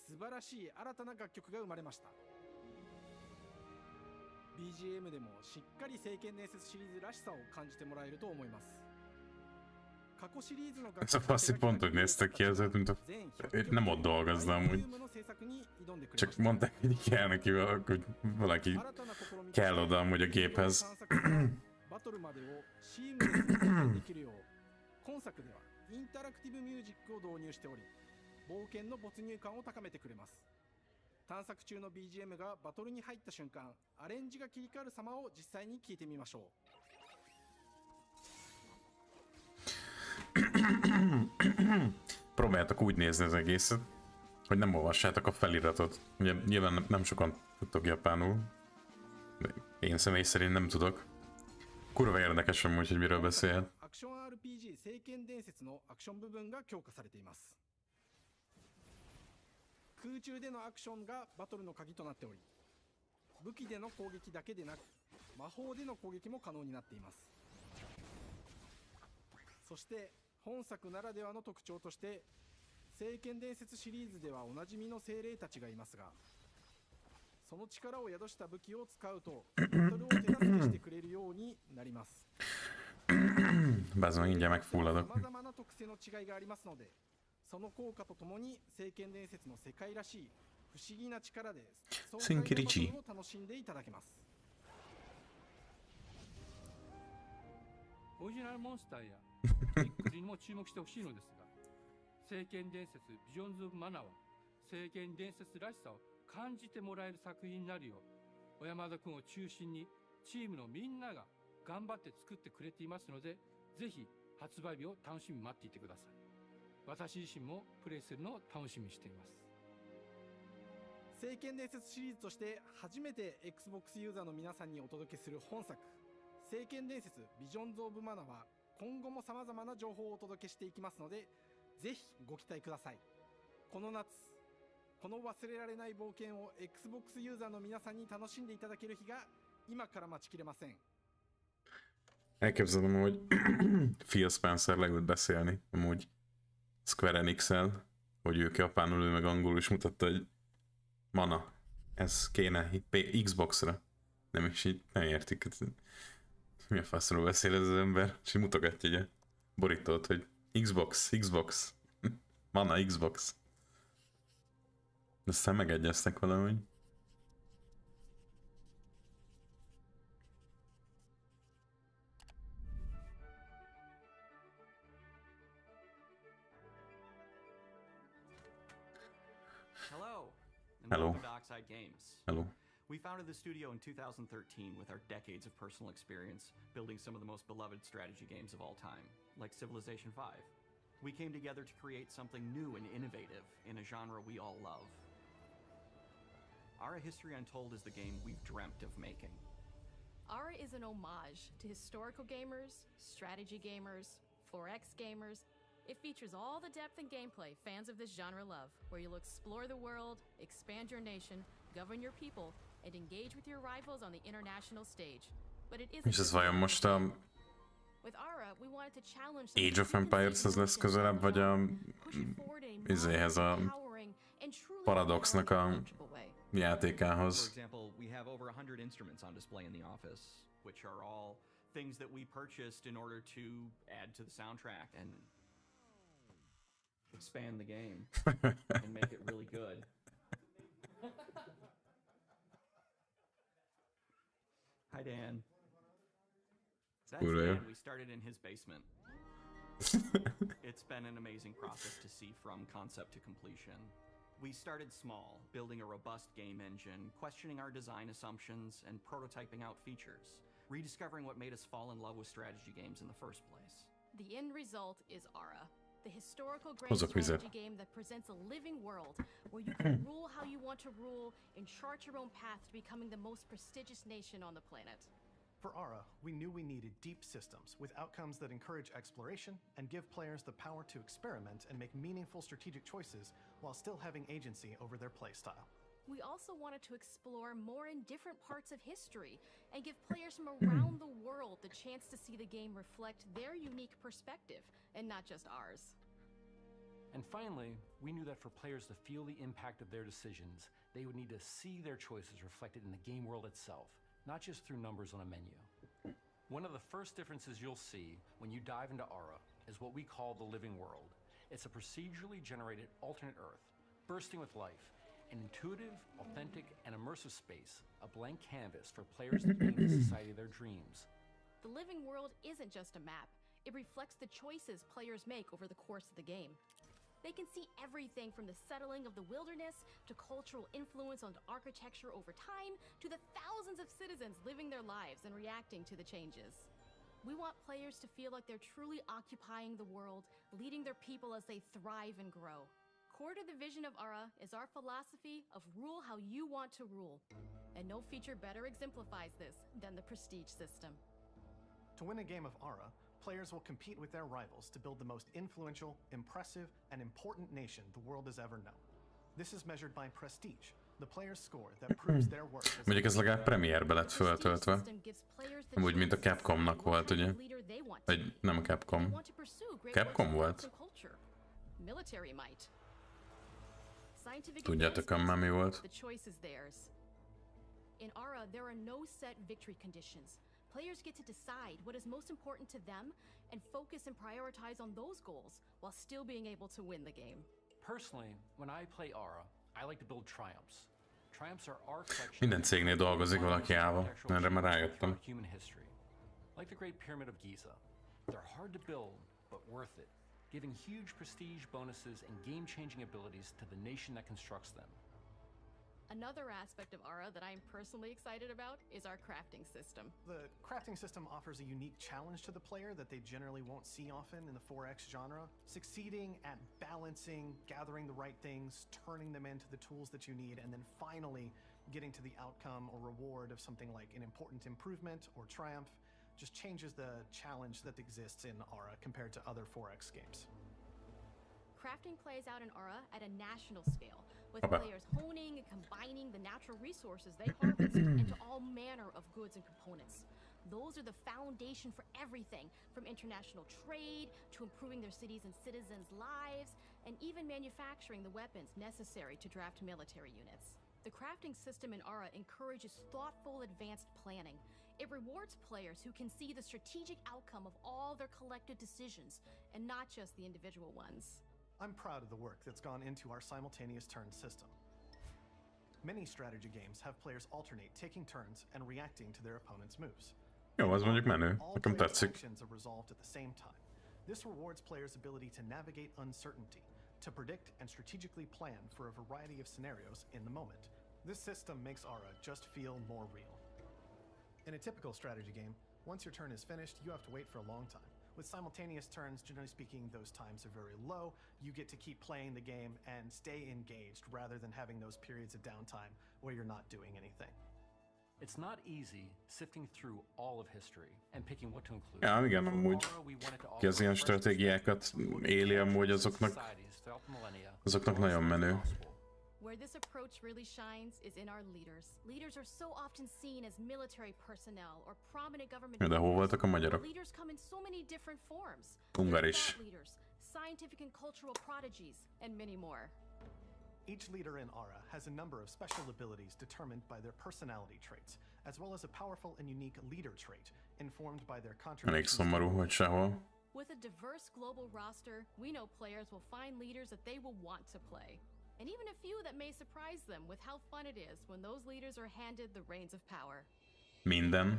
素晴らしい新たな楽曲が生まれました。 BGM でもしっかり聖剣伝説シリーズらしさを感じてもらえると思います。過去シリーズの楽 Ez a faszi pont, hogy néztek ki ezért, mint a... Nem ott dolgozna amúgy. Csak mondták, hogy kell neki, hogy valaki kell oda amúgy a géphez. バトルまでをシームレスに体験できるよう、今作ではインタラクティブミュージックを導入しており、冒険の没入感を高めてくれます。探索中の BGM がバトルに入った瞬間、アレンジが切り替わる様を実際に聞いてみましょう。Próbáljátok úgy nézni az egészet, hogy nem olvassátok a feliratot. Ugye nyilván nem sokan tudtok japánul, de én személy szerint nem tudok. Kurva érdekes amúgy, hogy miről beszél. アクション RPG 聖剣伝説のアクション部分が強化されています。空中でのアクションがバトルの鍵となっており、武器での攻撃だけでなく魔法での攻撃も可能になっています。そして本作ならではの特徴として、聖剣伝説シリーズではおなじみの精霊たちがいますが、その力を宿した武器を使うとバトルを手助けしてくれるようになります。 Bazd meg, ingyen megfulladok. 様々な特性の違いがありますので、その効果とともに聖剣伝説の世界らしい不思議な力で壮大なバトルを楽しんでいただけます。オリジナルモンスターやギミックにも注目してほしいのですが、聖剣伝説ビジョンズ・オブ・マナーは聖剣伝説らしさを感じてもらえる作品になるよう、小山田君を中心にチームのみんなが頑張って作ってくれていますので、ぜひ発売日を楽しみに待っていてください。私自身もプレイするのを楽しみにしています。聖剣伝説シリーズとして初めて Xbox ユーザーの皆さんにお届けする本作、聖剣伝説ビジョンズ・オブ・マナは今後も様々な情報をお届けしていきますので、ぜひご期待ください。この夏、この忘れられない冒険を Xbox ユーザーの皆さんに楽しんでいただける日が今から待ちきれません。 Elképzelem, hogy Phil Spencer leült beszélni, amúgy Square Enix-el, hogy ők japánul, ő meg angolul is mutatta, hogy Mana, ez kéne Xbox-ra. Nem is így, nem értik. Mi a faszról beszél ez az ember? És így mutogatja egy borítót, hogy Xbox, Mana, Xbox. De aztán megegyeztek valahogy. Hello. And Hello. welcome to Oxide Games. Hello. We founded the studio in 2013 with our decades of personal experience building some of the most beloved strategy games of all time, like Civilization V. We came together to create something new and innovative in a genre we all love. Ara History Untold is the game we've dreamt of making. Ara is an homage to historical gamers, strategy gamers, 4X gamers. It features all the depth and gameplay fans of this genre love, where you'll explore the world, expand your nation, govern your people, and engage with your rivals on the international stage. But it isn't. És ez vajon most a With Ara, we wanted to challenge Age of Empires-hez lesz közelebb, vagy a izéhez a Paradoxnak a játékához? For example, we have over 100 instruments on display in the office, which are all things that we purchased in order to add to the soundtrack and expand the game and make it really good. Hi, Dan. That's Dan. We started in his basement. It's been an amazing process to see from concept to completion. We started small, building a robust game engine, questioning our design assumptions, and prototyping out features, rediscovering what made us fall in love with strategy games in the first place. The end result is Ara, the historical grand strategy game that presents a living world where you can rule how you want to rule and chart your own path to becoming the most prestigious nation on the planet. For Ara, we knew we needed deep systems with outcomes that encourage exploration and give players the power to experiment and make meaningful strategic choices while still having agency over their playstyle. We also wanted to explore more in different parts of history and give players from around the world the chance to see the game reflect their unique perspective and not just ours. And finally, we knew that for players to feel the impact of their decisions, they would need to see their choices reflected in the game world itself, not just through numbers on a menu. One of the first differences you'll see when you dive into Ara is what we call the living world. It's a procedurally generated alternate Earth, bursting with life, an intuitive, authentic, and immersive space, a blank canvas for players to build the society of their dreams. The living world isn't just a map. It reflects the choices players make over the course of the game. They can see everything from the settling of the wilderness to cultural influence on architecture over time to the thousands of citizens living their lives and reacting to the changes. We want players to feel like they're truly occupying the world, leading their people as they thrive and grow. Core to the vision of Ara is our philosophy of rule how you want to rule. And no feature better exemplifies this than the Prestige system. To win a game of Ara, players will compete with their rivals to build the most influential, impressive, and important nation the world has ever known. This is measured by Prestige, the player's score that proves their worth. Mondjuk ez legalább Premiere-be lett föltöltve. Amúgy, mint a Capcomnak volt, ugye? Vagy nem a Capcom. Capcom volt? Tudjátok, már mi volt? In Ara, there are no set victory conditions. Players get to decide what is most important to them and focus and prioritize on those goals while still being able to win the game. Personally, when I play Ara, I like to build triumphs. Triumphs are our collection Minden cégnél dolgozik valaki Ával. Erre már rájöttem. human history. Like the Great Pyramid of Giza. They're hard to build, but worth it, giving huge prestige bonuses and game-changing abilities to the nation that constructs them. Another aspect of Ara that I'm personally excited about is our crafting system. The crafting system offers a unique challenge to the player that they generally won't see often in the 4X genre. Succeeding at balancing, gathering the right things, turning them into the tools that you need, and then finally getting to the outcome or reward of something like an important improvement or triumph just changes the challenge that exists in Ara compared to other 4X games. Crafting plays out in Ara at a national scale, with players honing and combining the natural resources they harvest into all manner of goods and components. Those are the foundation for everything, from international trade to improving their cities and citizens' lives, and even manufacturing the weapons necessary to draft military units. The crafting system in Ara encourages thoughtful, advanced planning. It rewards players who can see the strategic outcome of all their collective decisions, and not just the individual ones. I'm proud of the work that's gone into our simultaneous turn system. Many strategy games have players alternate taking turns and reacting to their opponent's moves. Jó, az mondjuk menő. All Nekem players' tetszik. actions are resolved at the same time. This rewards players' ability to navigate uncertainty, to predict and strategically plan for a variety of scenarios in the moment. This system makes Ara just feel more real. In a typical strategy game, once your turn is finished, you have to wait for a long time. With simultaneous turns, generally speaking, those times are very low. You get to keep playing the game and stay engaged rather than having those periods of downtime where you're not doing anything. It's not easy sifting through all of history and picking what to include. Ja, igen, amúgy. Ki az ilyen stratégiákat éli, amúgy azoknak nagyon menő. Where this approach really shines is in our leaders. Leaders are so often seen as military personnel or prominent government De hol voltak a magyarok? leaders come in so many different forms. Ungar There's is. thought leaders, scientific and cultural prodigies, and many more. Each leader in Ara has a number of special abilities determined by their personality traits, as well as a powerful and unique leader trait informed by their Elég contributions. szomorú, hogy sehol. With a diverse global roster, we know players will find leaders that they will want to play. And even a few that may surprise them with how fun it is when those leaders are handed the reins of power. Minden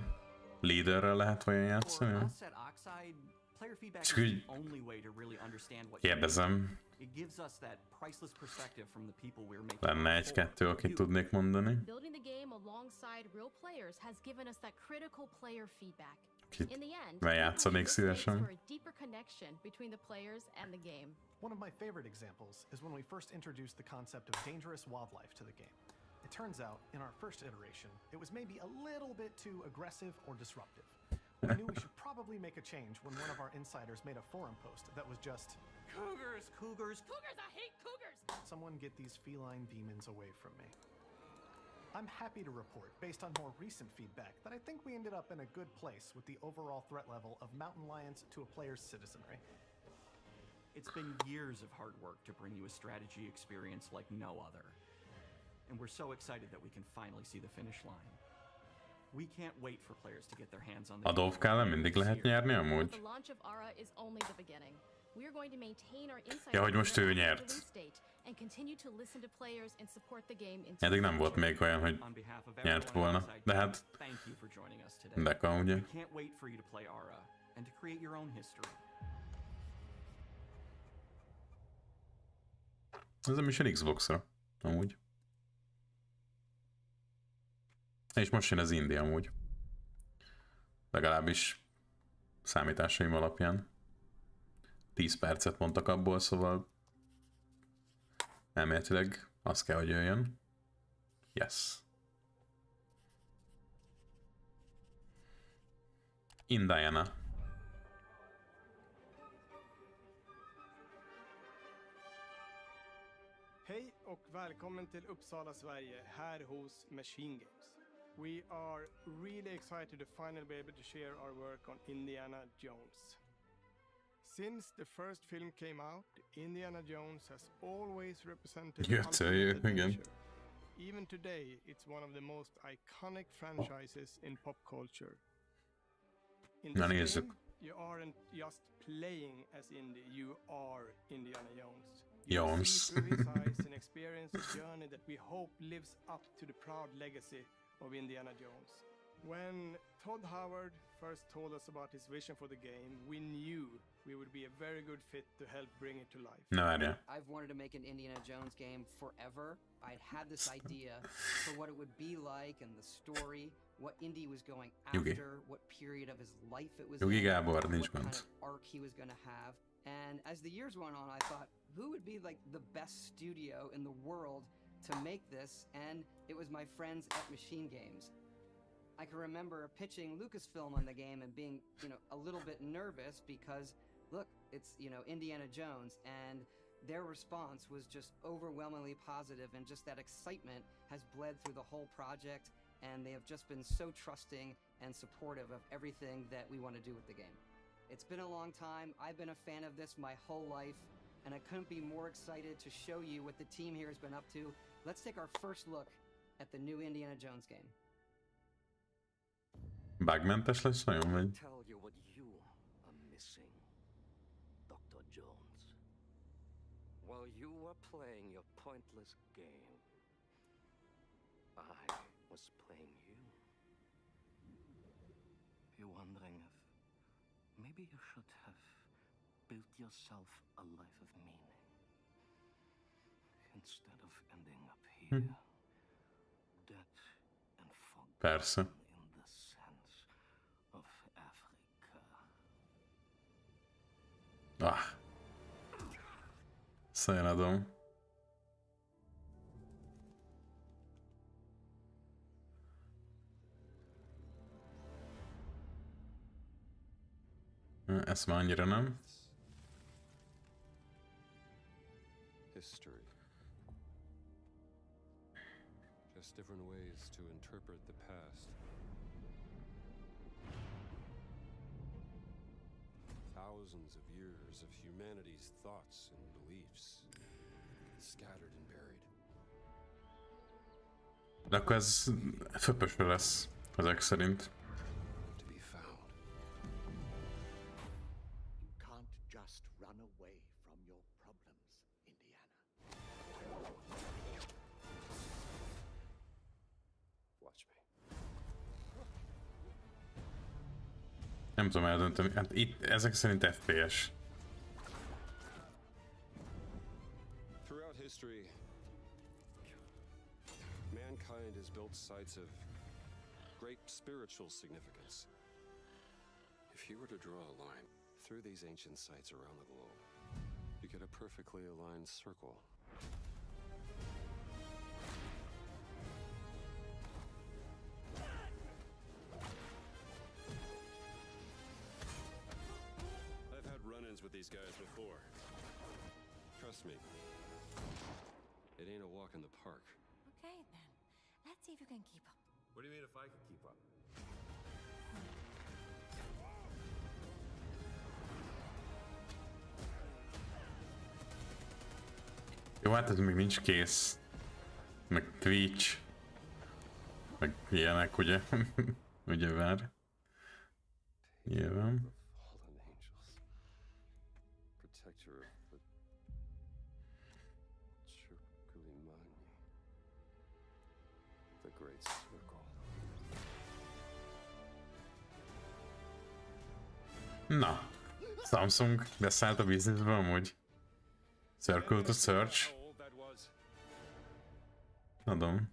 líderrel lehet vajon játszani? Us at Oxide, player feedback is Csak úgy the only way to really understand what kérdezem, it gives us that priceless perspective from the people we're making. lenne egy-kettő, akit tudnék mondani. Building the game alongside real players has given us that critical player feedback. Kit In the end, bejátszanék this makes for szívesen. a deeper connection between the players and the game. One of my favorite examples is when we first introduced the concept of dangerous wildlife to the game. It turns out, in our first iteration, it was maybe a little bit too aggressive or disruptive. We knew we should probably make a change when one of our insiders made a forum post that was just, Cougars, cougars, Cougars, I hate cougars! "Someone get these feline demons away from me." I'm happy to report, based on more recent feedback, that I think we ended up in a good place with the overall threat level of mountain lions to a player's citizenry. It's been years of hard work to bring you a strategy experience like no other. And we're so excited that we can finally see the finish line. We can't wait for players to get their hands on the Adolfkál mindig lehet nyerni The amúgy. launch of Ara is only the beginning. We are going to maintain our insight Ja, hogy most ő nyert. release date and continue to listen to players and support the game into Eddig nem volt még olyan, hogy On behalf of nyert everyone volna. at De Oxide, hát thank you for joining us today. Deka, ugye? We can't wait for you to play Ara and to create your own history. Ez nem is jön Xbox-ra, amúgy. És most jön az indie amúgy. Legalábbis számításaim alapján. 10 percet mondtak abból, szóval elméletileg az kell, hogy jöjjön. Yes. Indiana. Hej och välkommen till Uppsala, Sverige, här hos Machine Games. We are really excited to finally be able to share our work on Indiana Jones. Since the first film came out, Indiana Jones has always represented Jöttél, igen. adventure. Even today, it's one of the most iconic franchises in pop culture. In Na this nézzük. game, you aren't just playing as Indy, you are Indiana Jones. You will Jones. see through his eyes and experience a journey that we hope lives up to the proud legacy of Indiana Jones. When Todd Howard first told us about his vision for the game, we knew we would be a very good fit to help bring it to life. Na várjál. I've wanted to make an Indiana Jones game forever. I'd had this idea for what it would be like and the story, what Indy was going Nyugi. after, what period of his life it was Nyugi in, Gábor, nincs what kind gond. of arc he was going to have. And as the years went on, I thought, who would be like the best studio in the world to make this? And it was my friends at Machine Games. I can remember pitching Lucasfilm on the game and being, a little bit nervous because, look, it's, Indiana Jones, and their response was just overwhelmingly positive, and just that excitement has bled through the whole project, and they have just been so trusting and supportive of everything that we want to do with the game. It's been a long time. I've been a fan of this my whole life, and I couldn't be more excited to show you what the team here has been up to. Let's take our first look at the new Indiana Jones game. Bugmentes lesz nagyon, vagy? Tell you what you are missing, Dr. Jones. While you were playing your pointless game, I was playing you. You're wondering if maybe you should have built yourself a life of meaning instead of ending up here, dead and forgotten. Persze. Ah. Sajnálom. Ezt már annyira nem. History. Just different ways to interpret the past. Thousands of years of humanity's thoughts and beliefs, scattered and buried. De akkor ez föpösre lesz, ezek szerint. To be found. You can't just run away from your problems, Indiana. Watch me. Nem tudom eldönteni, hát itt ezek szerint FPS. Throughout history, mankind has built sites of great spiritual significance. If you were to draw a line through these ancient sites around the globe, you get a perfectly aligned circle. I've had run-ins with these guys before. Trust me, it ain't a walk in the park. Okay, then. Let's see if you can keep up. What do you mean if I can keep up? Jó, hát ez még nincs kész. Meg Twitch. Meg ilyenek, ugye? Ugye vár. Nyilván. Fallen angels. Protector of the Chirkulimani. The Great Circle. Na. Samsung beszállt a bizniszbe amúgy. Circle to search. Adom.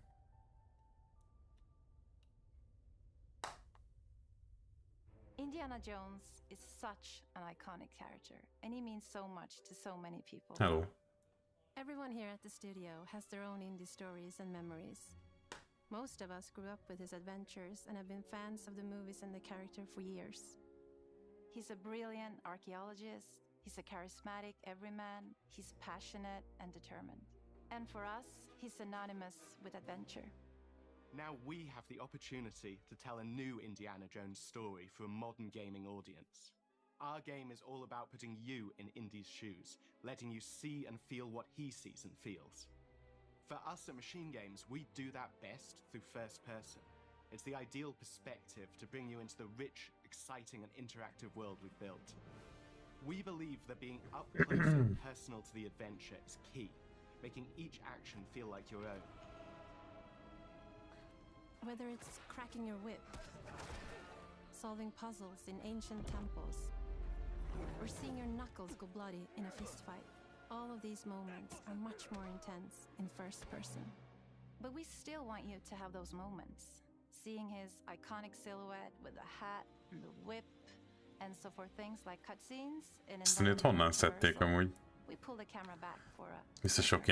Indiana Jones is such an iconic character, and he means so much to so many people. Hello. Everyone here at the studio has their own indie stories and memories. Most of us grew up with his adventures and have been fans of the movies and the character for years. He's a brilliant archaeologist, he's a charismatic everyman, he's passionate and determined. And for us, he's synonymous with adventure. Now we have the opportunity to tell a new Indiana Jones story for a modern gaming audience. Our game is all about putting you in Indy's shoes, letting you see and feel what he sees and feels. For us at Machine Games, we do that best through first person. It's the ideal perspective to bring you into the rich, exciting, and interactive world we've built. We believe that being up close and personal to the adventure is key, making each action feel like your own. Whether it's cracking your whip, solving puzzles in ancient temples, or seeing your knuckles go bloody in a fistfight, all of these moments are much more intense in first person. But we still want you to have those moments. Seeing his iconic silhouette with the hat, the whip, and so for things like cutscenes and Ezt őt honnan szedték amúgy? we pull the camera back for a Vissza sok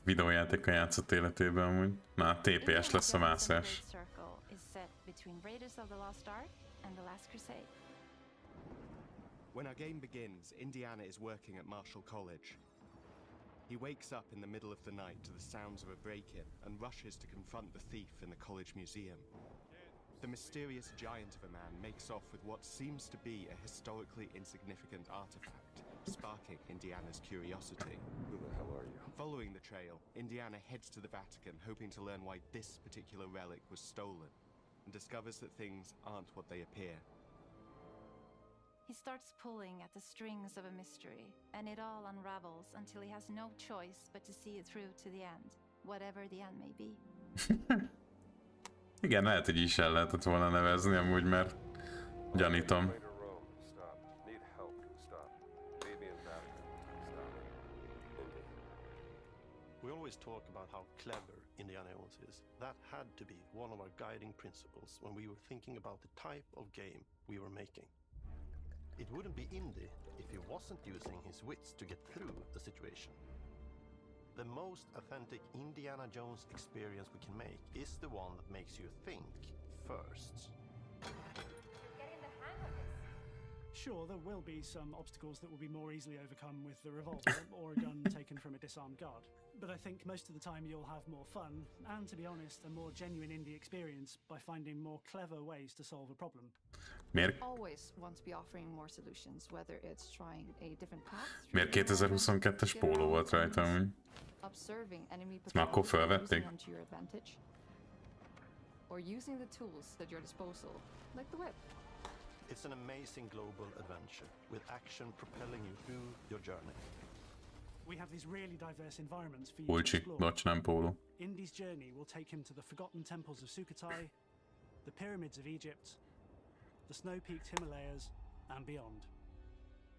videójátékkal játszott életében amúgy. Na, TPS lesz a mászás. Circle is set between Raiders of the Lost Ark and the Last Crusade. When our game begins, Indiana is working at Marshall College. He wakes up in the middle of the night to the sounds of a break-in and rushes to confront the thief in the college museum. The mysterious giant of a man makes off with what seems to be a historically insignificant artifact, sparking Indiana's curiosity. Who the hell are you? Following the trail, Indiana heads to the Vatican, hoping to learn why this particular relic was stolen, and discovers that things aren't what they appear. He starts pulling at the strings of a mystery, and it all unravels until he has no choice but to see it through to the end, whatever the end may be. Igen, lehet, hogy is el lehetett volna nevezni amúgy, mert gyanítom. We always talk about how clever Indiana Jones is. That had to be one of our guiding principles when we were thinking about the type of game we were making. It wouldn't be indie if he wasn't using his wits to get through the situation. The most authentic Indiana Jones experience we can make is the one that makes you think first. Getting the hang of this. Sure, there will be some obstacles that will be more easily overcome with the revolver or a gun taken from a disarmed guard. But I think most of the time you'll have more fun, and to be honest, a more genuine indie experience by finding more clever ways to solve a problem. Always want to be offering more solutions, whether it's trying a different path. Miért 2022-es póló volt rajta amúgy? Observing enemy Ezt már akkor felvették? to your advantage, or using the tools at your disposal, like the whip. It's an amazing global adventure with action propelling you through your journey. We have these really diverse environments for you Ulcsi, to explore. bocs, nem póló. Indy's journey will take him to the forgotten temples of Sukhothai, the pyramids of Egypt, the snow-peaked Himalayas, and beyond.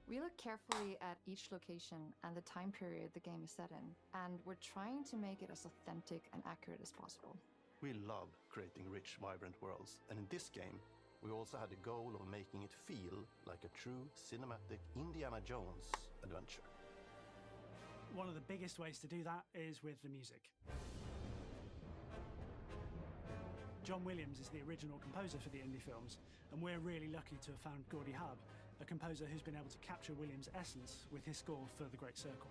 We look carefully at each location and the time period the game is set in, and we're trying to make it as authentic and accurate as possible. We love creating rich, vibrant worlds, and in this game, we also had the goal of making it feel like a true cinematic Indiana Jones adventure. One of the biggest ways to do that is with the music. John Williams is the original composer for the Indy films, and we're really lucky to have found Gordy Hub, a composer who's been able to capture Williams' essence with his score for The Great Circle.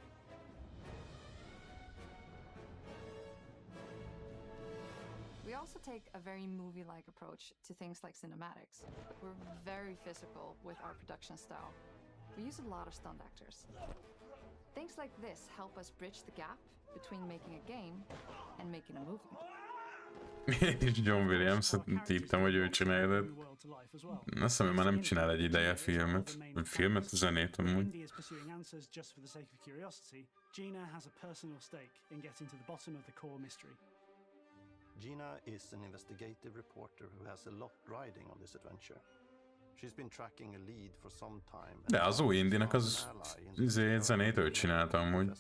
We also take a very movie-like approach to things like cinematics. We're very physical with our production style. We use a lot of stunt actors. Things like this help us bridge the gap between making a game and making a movie. És John Williams, hittem, hogy ő csinálja, de azt hiszem, hogy már nem csinál egy ideje filmet. Filmet, zenét amúgy. Indy is pursuing answers just for the sake of curiosity. Gina has a personal stake in getting to the bottom of the core mystery. Gina is an investigative reporter who has a lot riding on this adventure. She's been tracking a lead for some time. De az új Indynek az zenét ő csinálta amúgy.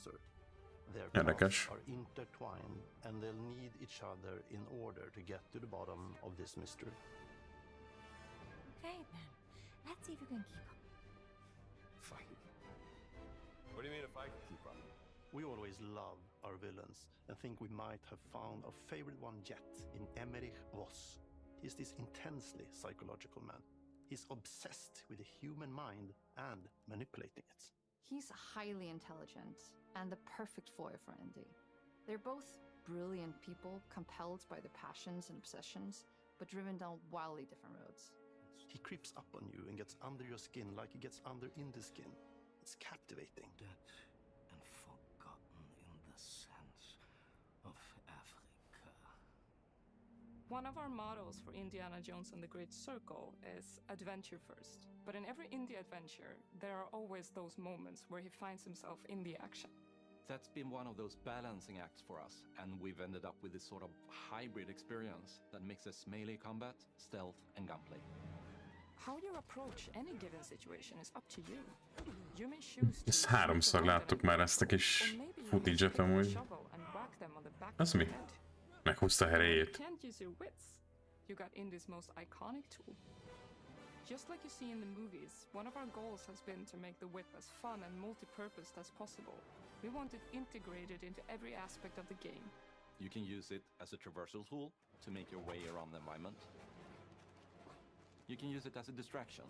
Érdekes. Are intertwined and they'll need each other in order to get to the bottom of this mystery. Okay, then. Let's see if you can keep up. Fine. What do you mean if I can keep up? We always love our villains and think we might have found our favorite one yet in Emmerich Voss. He's this intensely psychological man. He's obsessed with the human mind and manipulating it. He's highly intelligent and the perfect foil for Indy. They're both brilliant people, compelled by their passions and obsessions, but driven down wildly different roads. He creeps up on you and gets under your skin like he gets under Indy's skin. It's captivating. Dead and forgotten in the sense of One of our mottos for Indiana Jones and the Great Circle is adventure first. But in every indie adventure, there are always those moments where he finds himself in the action. That's been one of those balancing acts for us, and we've ended up with this sort of hybrid experience that mixes melee combat, stealth, and gunplay. How you approach any given situation is up to you. You may choose to Ezt háromszor láttuk már ezt a kis footage-et amúgy. shovel and whack them on the back Az of mi? the head. Meghúzta a You heréjét. can't use your wits. You got Indie's most iconic tool. Just like you see in the movies, one of our goals has been to make the whip as fun and multi-purposed as possible. We want it integrated into every aspect of the game. You can use it as a traversal tool to make your way around the environment. You can use it as a distraction.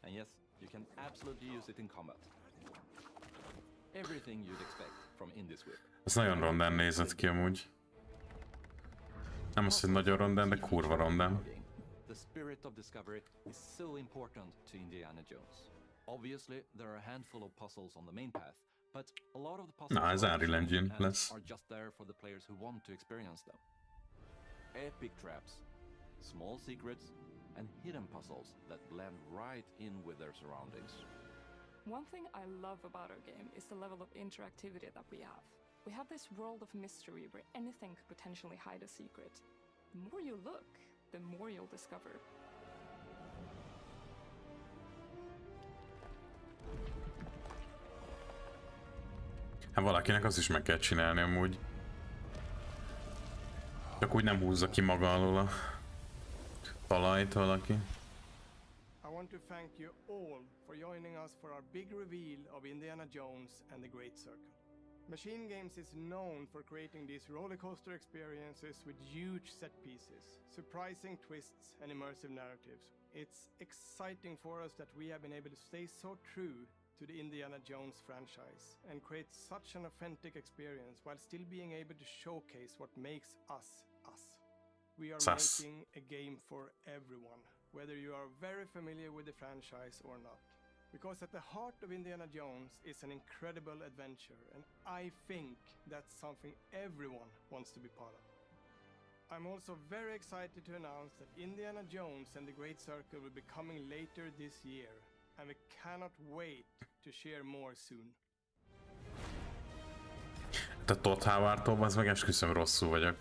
And yes, you can absolutely use it in combat. Everything you'd expect from Indie's whip. Ez nagyon rondán nézett ki amúgy. Nem az, hogy nagyon rondán, de kurva rondán. The spirit of discovery is so important to Indiana Jones. Obviously, there are a handful of puzzles on the main path, but a lot of the puzzles Na, ez Unreal Engine lesz. are just there for the players who want to experience them. Epic traps, small secrets, and hidden puzzles that blend right in with their surroundings. One thing I love about our game is the level of interactivity that we have. We have this world of mystery where anything could potentially hide a secret. The more you look, the more you'll discover. Hát valakinek azt is meg kell csinálni amúgy. Csak úgy nem húzza ki maga alól a talajt valaki. I want to thank you all for joining us for our big reveal of Indiana Jones and the Great Circle. Machine Games is known for creating these rollercoaster experiences with huge set pieces, surprising twists, and immersive narratives. It's exciting for us that we have been able to stay so true to the Indiana Jones franchise and create such an authentic experience while still being able to showcase what makes us us. We are Sus. making a game for everyone, whether you are very familiar with the franchise or not. Because at the heart of Indiana Jones is an incredible adventure, and I think that's something everyone wants to be part of. I'm also very excited to announce that Indiana Jones and the Great Circle will be coming later this year, and we cannot wait to share more soon. Te Todd Howardtól, az meg esküszöm rosszul vagyok.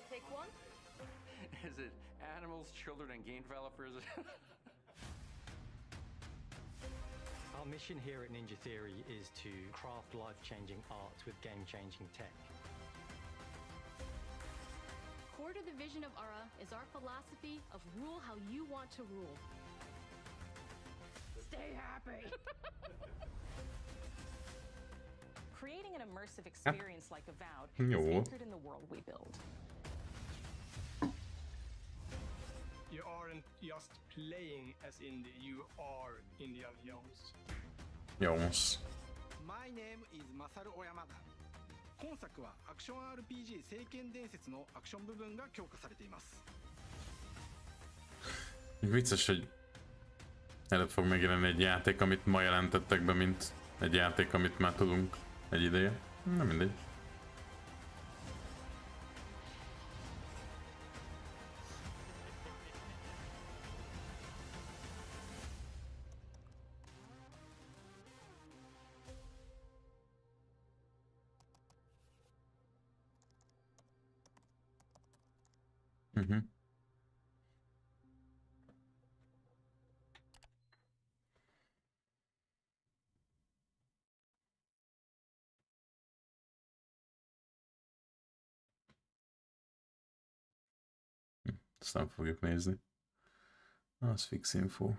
Take one? Is it animals, children, and game developers? Our mission here at Ninja Theory is to craft life-changing art with game-changing tech. Core to the vision of Ara is our philosophy of rule how you want to rule. Stay happy! Creating an immersive experience like Avowed Jó. is anchored in the world we build. You aren't just playing as Indy, you are Indiana Jones. Jones. My name is Masaru Oyamada. 今作はアクション RPG 聖剣伝説のアクション部分が強化されています。 Vicces, hogy előbb fog megjelenni egy játék, amit ma jelentettek be, mint egy játék, amit már tudunk egy ideje. Nem mindegy. Mhm. Ezt nem fogjuk nézni. Az fix info.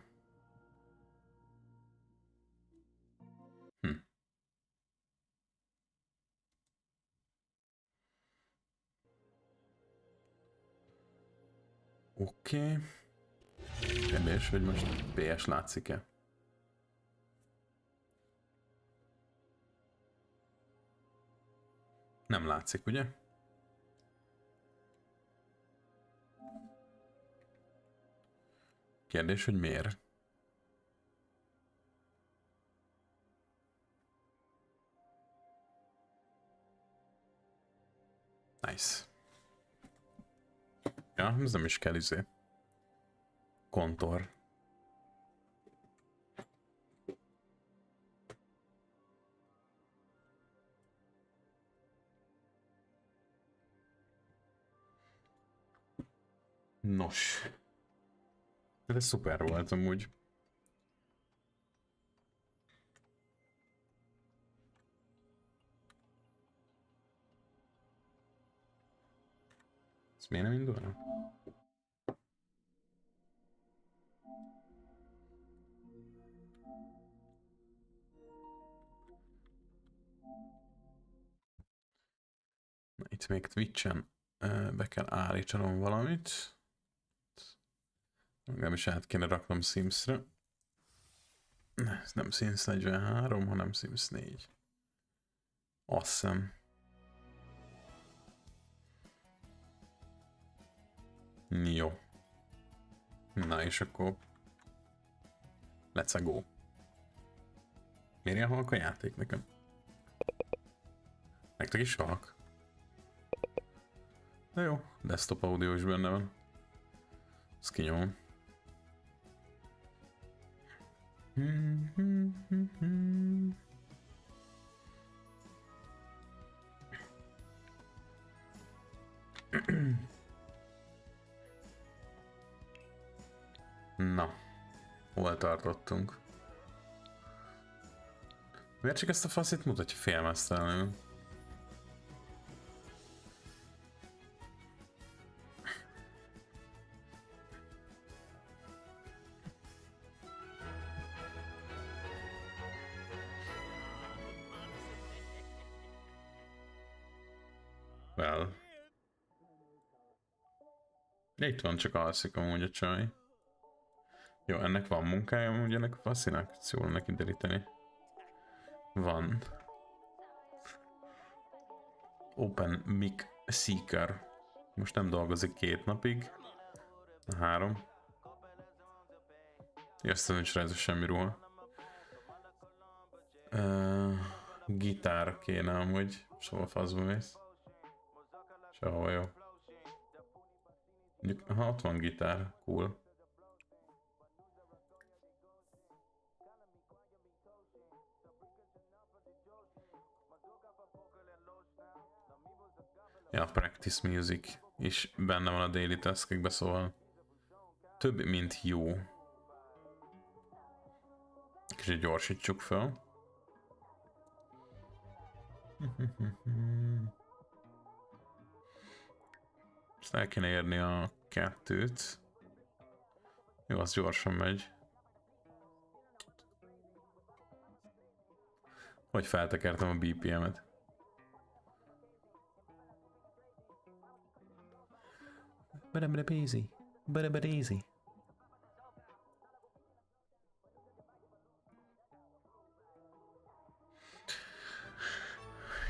Oké. Kérdés, hogy most PS látszik-e? Nem látszik, ugye? Kérdés, hogy miért? Nice. Ja, ez nem is kell izé. Kontor. Nos. Ez szuper volt amúgy. Ez miért nem indul el? Na, itt még Twitch-en be kell állítanom valamit. Nem is át kéne raknom Sims-re. Ez nem Sims 43, hanem Sims 4. Awesome. Jó. Na és akkor... Let's go. Miért ilyen halk a játék nekem? Nektek is halk? De jó, desktop audio is benne van. Ezt kinyomom. Na, hol tartottunk? Miért csak ezt a faszit mutatja félmeztelenül? Well. Itt van, csak alszik amúgy a csaj. Jó, ennek van munkája amúgy ennek a faszinak? Ezt jól neki deríteni. Van. Open Mic Seeker. Most nem dolgozik 2 napig. 3. Aztán nincs rajta semmi ruha. Gitár kéne amúgy. Sova faszba mész. Sehova jó. Ha ott van gitár, cool. Ja, practice music is benne van a daily taskekbe, szóval több, mint jó. Kicsit gyorsítsuk fel. Ezt el kéne érni a 2-t. Jó, az gyorsan megy. Hogy feltekertem a BPM-et. But easy. But easy.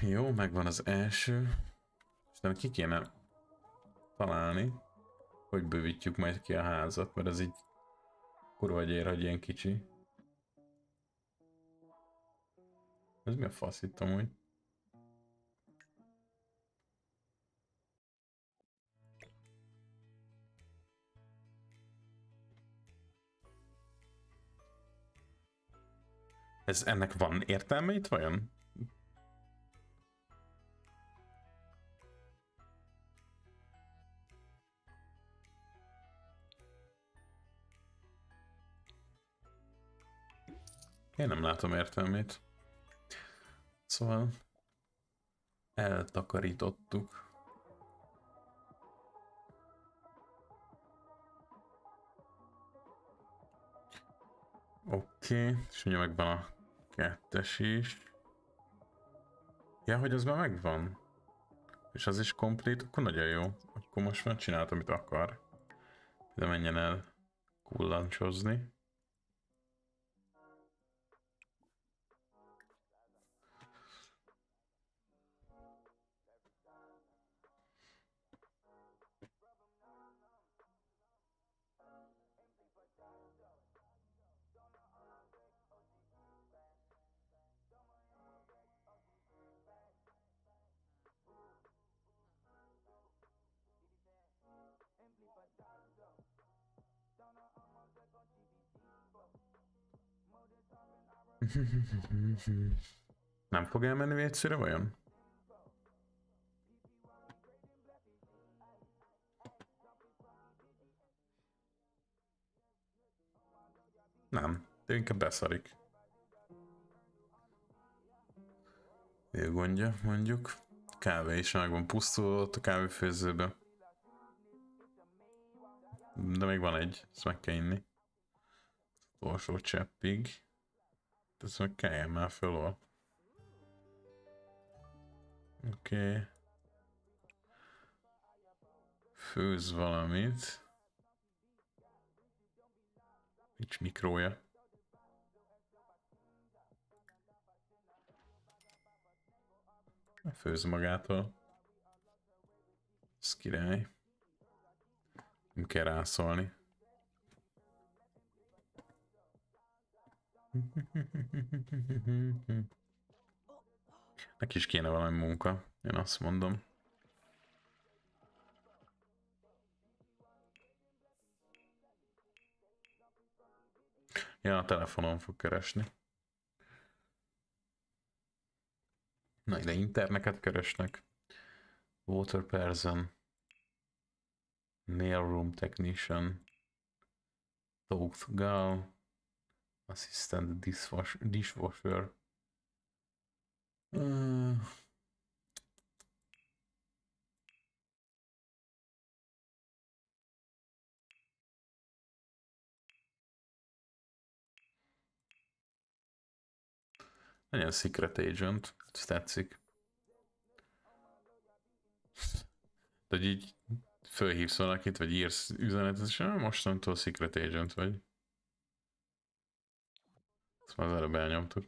Jó, megvan az első. Aztán ki kéne találni, hogy bővítjük majd ki a házat, mert ez így kurva gyér, hogy ilyen kicsi. Ez mi a fasz itt amúgy? Ennek van értelme itt vajon? Én nem látom értelmét. Szóval eltakarítottuk. Oké, és ugye megvan a 2-es is. Ja, hogy az már megvan. És az is complete, akkor nagyon jó. Akkor most már csinált, amit akar. De menjen el kullancsozni. Nem fog elmenni vécére vajon? Nem, de inkább beszarik. Ő gondja, mondjuk. Kávé is megvan pusztulott a kávéfőzőbe. De még van egy, ezt meg kell inni. Utolsó cseppig. Ez meg kelljen már fölol. Oké. Főz valamit. Nincs mikrója. Főz magától. Ez király. Nem kell rászólni. Neki is kéne valami munka, én azt mondom. Ja, a telefonon fog keresni. Na, ide interneket keresnek. Water person. Nail room technician. Tooth girl. Assistant dishwasher. Legyen Secret Agent, ez tetszik. De hogy így fölhívsz valakit, vagy írsz üzenetet, és mostantól Secret Agent vagy. Ezt már az előbb elnyomtuk.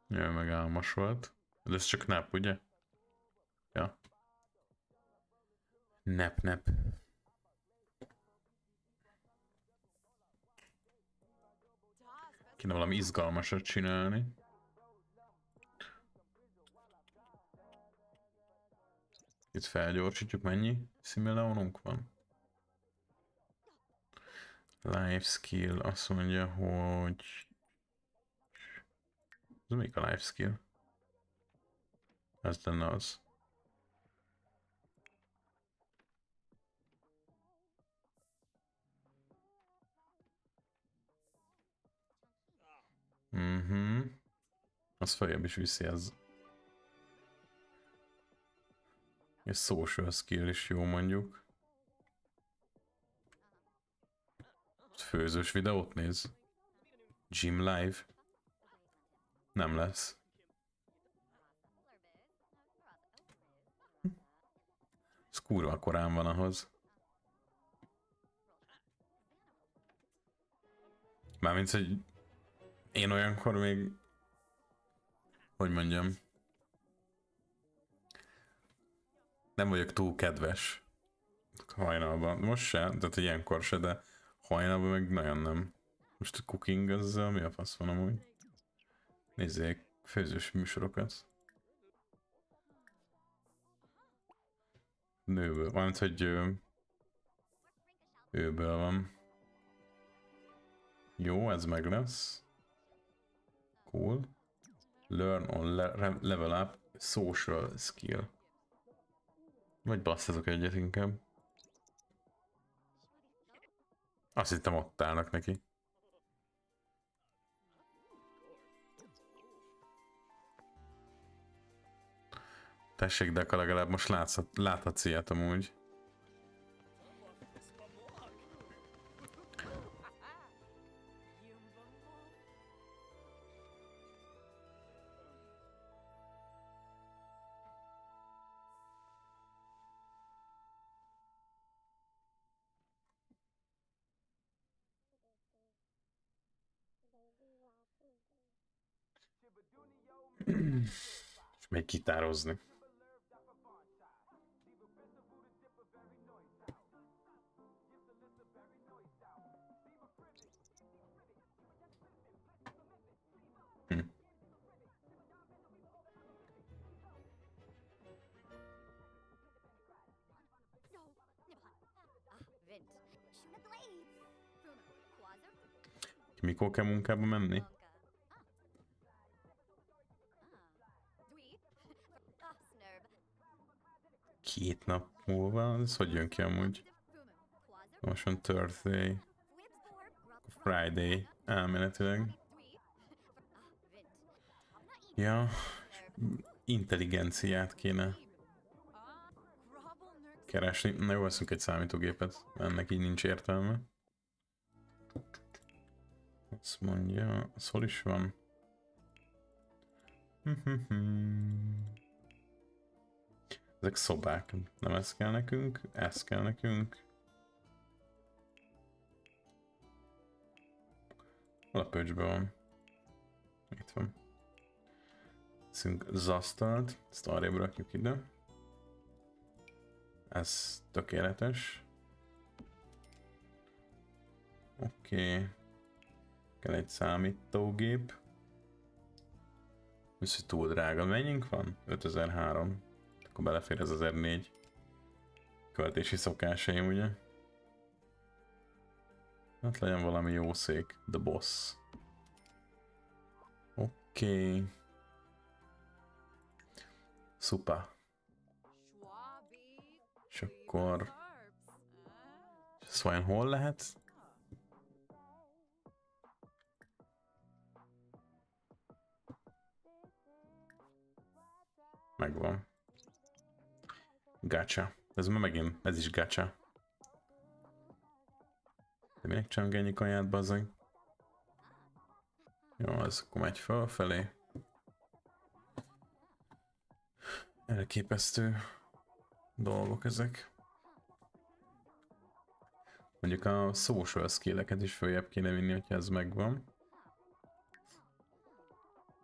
Jaj, meg álmos volt. De ez csak nap, ugye? Ja. Nap. Kéne valami izgalmasat csinálni. Itt felgyorsítjuk, mennyi Simeleonunk van? Life skill azt mondja, hogy... Ez még a life skill? Ez lenne az. Az feljebb is viszi ez. És social skill is jó mondjuk. Főzős videót néz. Gym live. Nem lesz. Ez kurva korán van ahhoz. Mármint, hogy én olyankor még... Hogy mondjam? Nem vagyok túl kedves hajnalban. Most se, tehát ilyenkor se, de hajnalban meg nagyon nem. Most a cooking az mi a fasz van amúgy? Nézzék, főzős műsorokat. Nőből, valamint, hogy őből van. Jó, ez meg lesz. Cool. Learn on level up social skill. Vagy basszazok egyet inkább. Azt hittem ott állnak neki. Tessék, de legalább most láthatsz ilyet amúgy. És megy gitározni. Mikor kell munkába menni? Két nap múlva? Ez hogy jön ki amúgy? Most van Thursday, Friday elméletileg. Ja, intelligenciát kéne keresni. Na jó, veszünk egy számítógépet, ennek így nincs értelme. Azt mondja, az hol is van? Ezek szobák, nem ez kell nekünk, ez kell nekünk. Hol a pöcsben van? Itt van. Veszünk az asztalt, ezt arrébb rakjuk ide. Ez tökéletes. Oké. Kell egy számítógép. Viszont túl drága. Mennyink van? 5003. Akkor belefér ez 1004. Költési szokásaim, ugye? Hát legyen valami jó szék. The Boss. Oké. Szupa. És akkor... Szóval hol lehet? Megvan. Gacha. Ez már megint, ez is gacha. De minek csinálunk ennyi kaját, bazzag? Jó, ez akkor megy felfelé. Elképesztő dolgok ezek. Mondjuk a social skill-eket is följebb kéne vinni, hogyha ez megvan.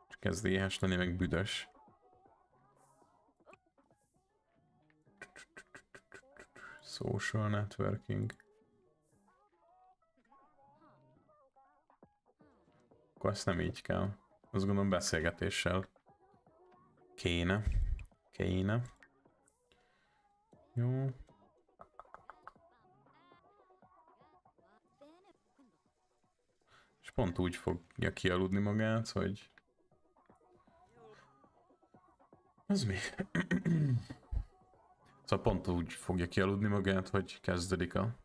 Csak kezd éhes lenni, meg büdös. Social networking. Akkor ezt nem így kell. Azt gondolom beszélgetéssel kéne. Jó. És pont úgy fogja kialudni magát, hogy... Az mi? Szóval pont úgy fogja kialudni magát, hogy kezdődik a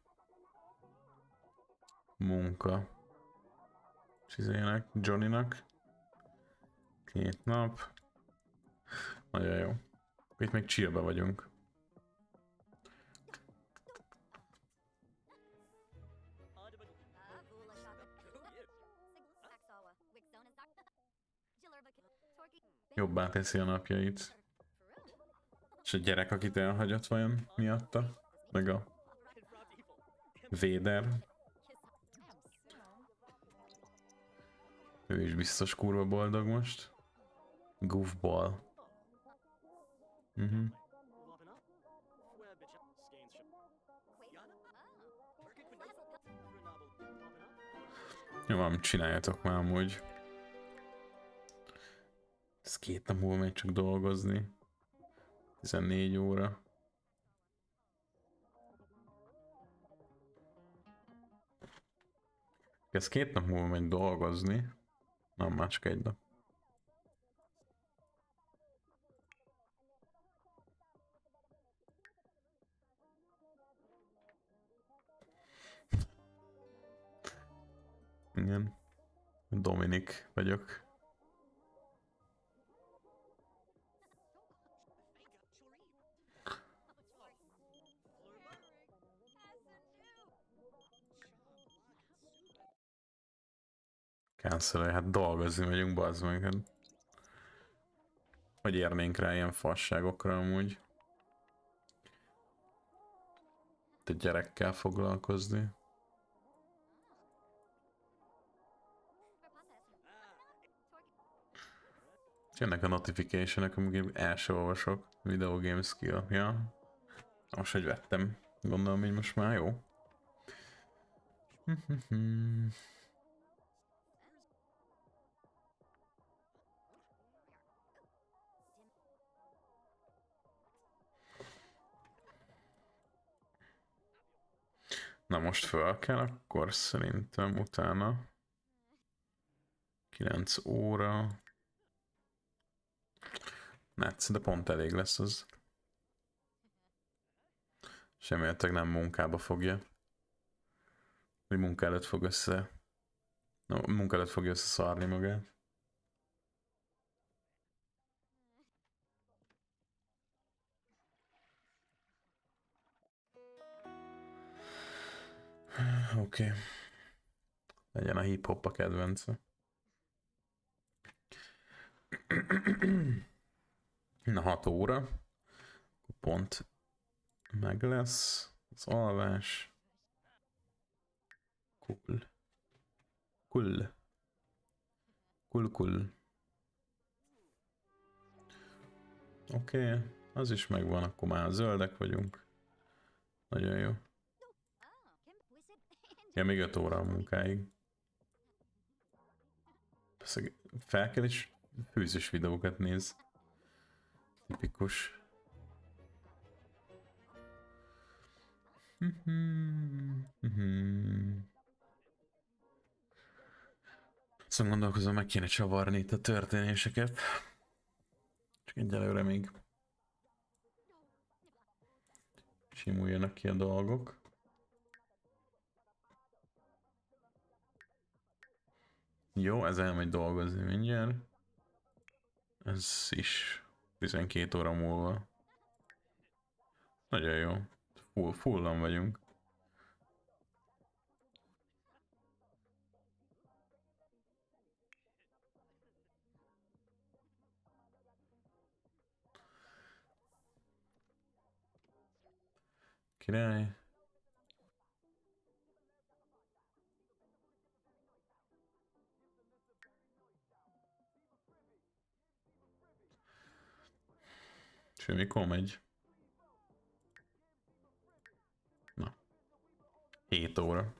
munka. Csizének, Johnnynak. 2 nap. Nagyon jó. Itt még chillbe vagyunk. Jobbá teszi a napjait. És a gyerek, akit elhagyott vajon miatta? Meg a Vader. Ő is biztos kurva boldog most. Goofball. Jó, van, csináljatok már amúgy. Ez 2 nap múlva megy csak dolgozni. 14 óra. Ez 2 nap múlva megy dolgozni. Nem, már csak 1 nap. Igen. Dominik vagyok. Cancelolj, hát dolgozni megyünk, bazd meg. Hát. Hogy érnénk rá ilyen fasságokra amúgy. Te gyerekkel foglalkozni. Jönnek a notification-ök, amíg el sem olvasok. Video game skill, ja. Most, hogy vettem. Gondolom, hogy most már jó. Na most föl kell, akkor szerintem utána 9 óra. Netsz, de pont elég lesz az. Semmileg nem munkába fogja. Vagy munka előtt fog munka előtt fogja összeszarni magát. Oké. Legyen a hip-hop a kedvence. Na 6 óra. Pont meg lesz az alvás. Cool. Oké, az is megvan, akkor már zöldek vagyunk. Nagyon jó. Ja, még 5 óra a munkáig. Fel kell is főzős videókat néz. Tipikus. Szóval gondolkozom, meg kéne csavarni itt a történéseket. Csak egyelőre még simuljanak ki a dolgok. Jó, ez elmegy dolgozni mindjárt. Ez is 12 óra múlva. Nagyon jó. Fullan vagyunk. Király. És mikor megy? Na. 7 óra.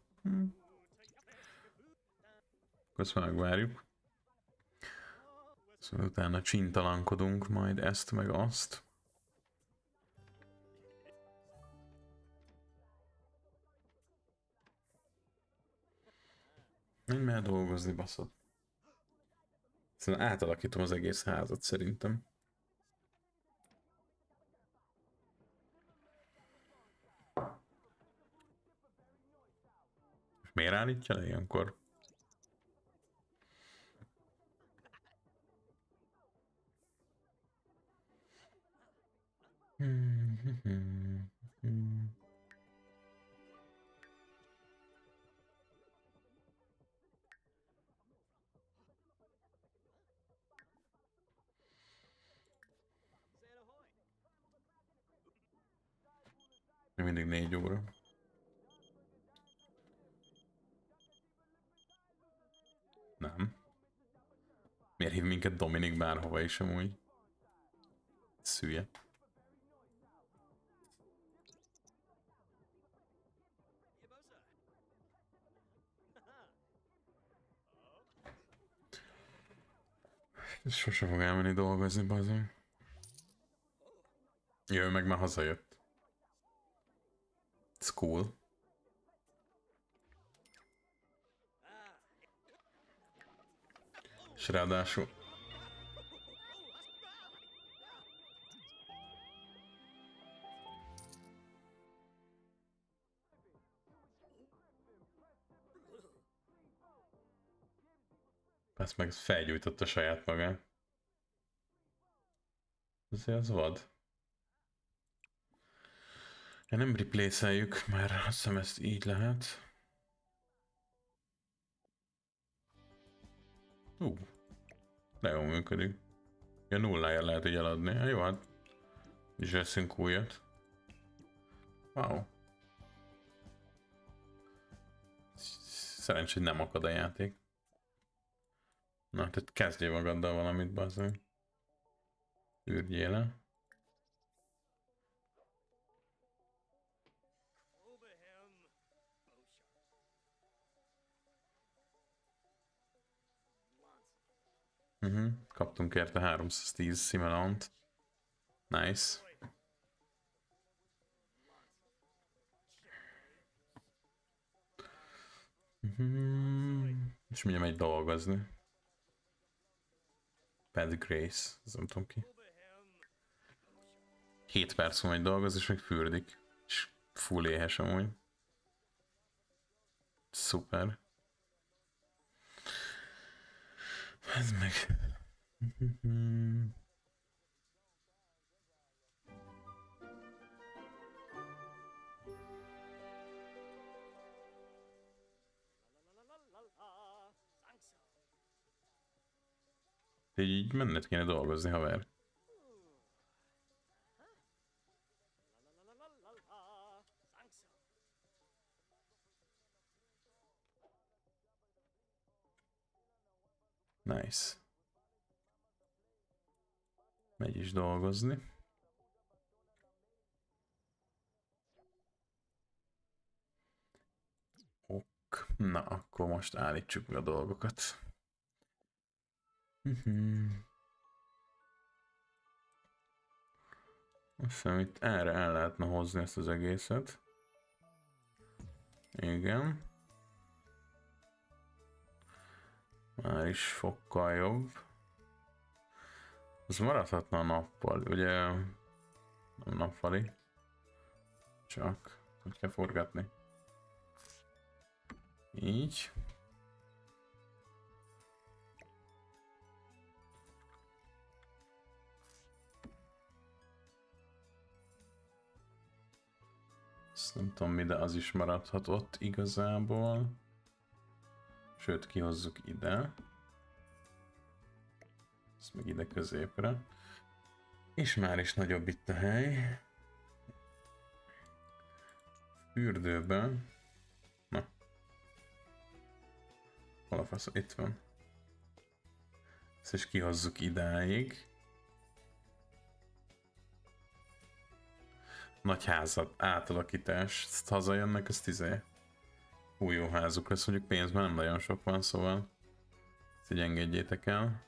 Ezt megvárjuk. Szóval utána csintalankodunk majd ezt meg azt. Menj már dolgozni, baszod. Szóval átalakítom az egész házat szerintem. És miért állítja le ilyenkor? Mindig 4 óra. Nem. Miért hív minket Dominik bárhova is amúgy? Szülye. Sose fog elmenni dolgozni, bazdmeg. Jö, meg már hazajött. It's cool. És ráadásul... Ezt meg felgyújtotta saját magát. Azért az vad. Ja, nem replace-eljük, mert azt hiszem ezt így lehet. De jól működik. Ja, nulláján lehet így eladni. Ja, jó, hát is veszünk újat. Wow. Szerencsé, hogy nem akad a játék. Na, tehát kezdjél magaddal valamit, bazdmeg. Ürjél le. Kaptunk érte 310 Simelant. Nice. És mindjárt megy dolgozni. Pad Grace, ez nem tudom ki. 7 perc van, hogy dolgoz, és még fürdik. És full éhes amúgy. Szuper. Ez meg... Így menned kéne dolgozni, haver. Nice. Megy is dolgozni. Ok. Na, akkor most állítsuk meg a dolgokat. Azt hiszem, itt erre el lehetne hozni ezt az egészet. Igen. Már is sokkal jobb. Ez maradhatna a nappal, ugye? Nem nappali. Csak hogy kell forgatni. Így. Ezt nem tudom mi, de az is maradhat ott igazából. Sőt, kihozzuk ide. Ezt meg ide középre. És már is nagyobb itt a hely. Fürdőben. Na. Hol a fasz? Itt van. Ezt is kihozzuk idáig. Nagy házat, átalakítás. Ezt hazajönnek, ezt új jó házuk lesz, mondjuk pénzben nem nagyon sok van, szóval ezt így engedjétek el.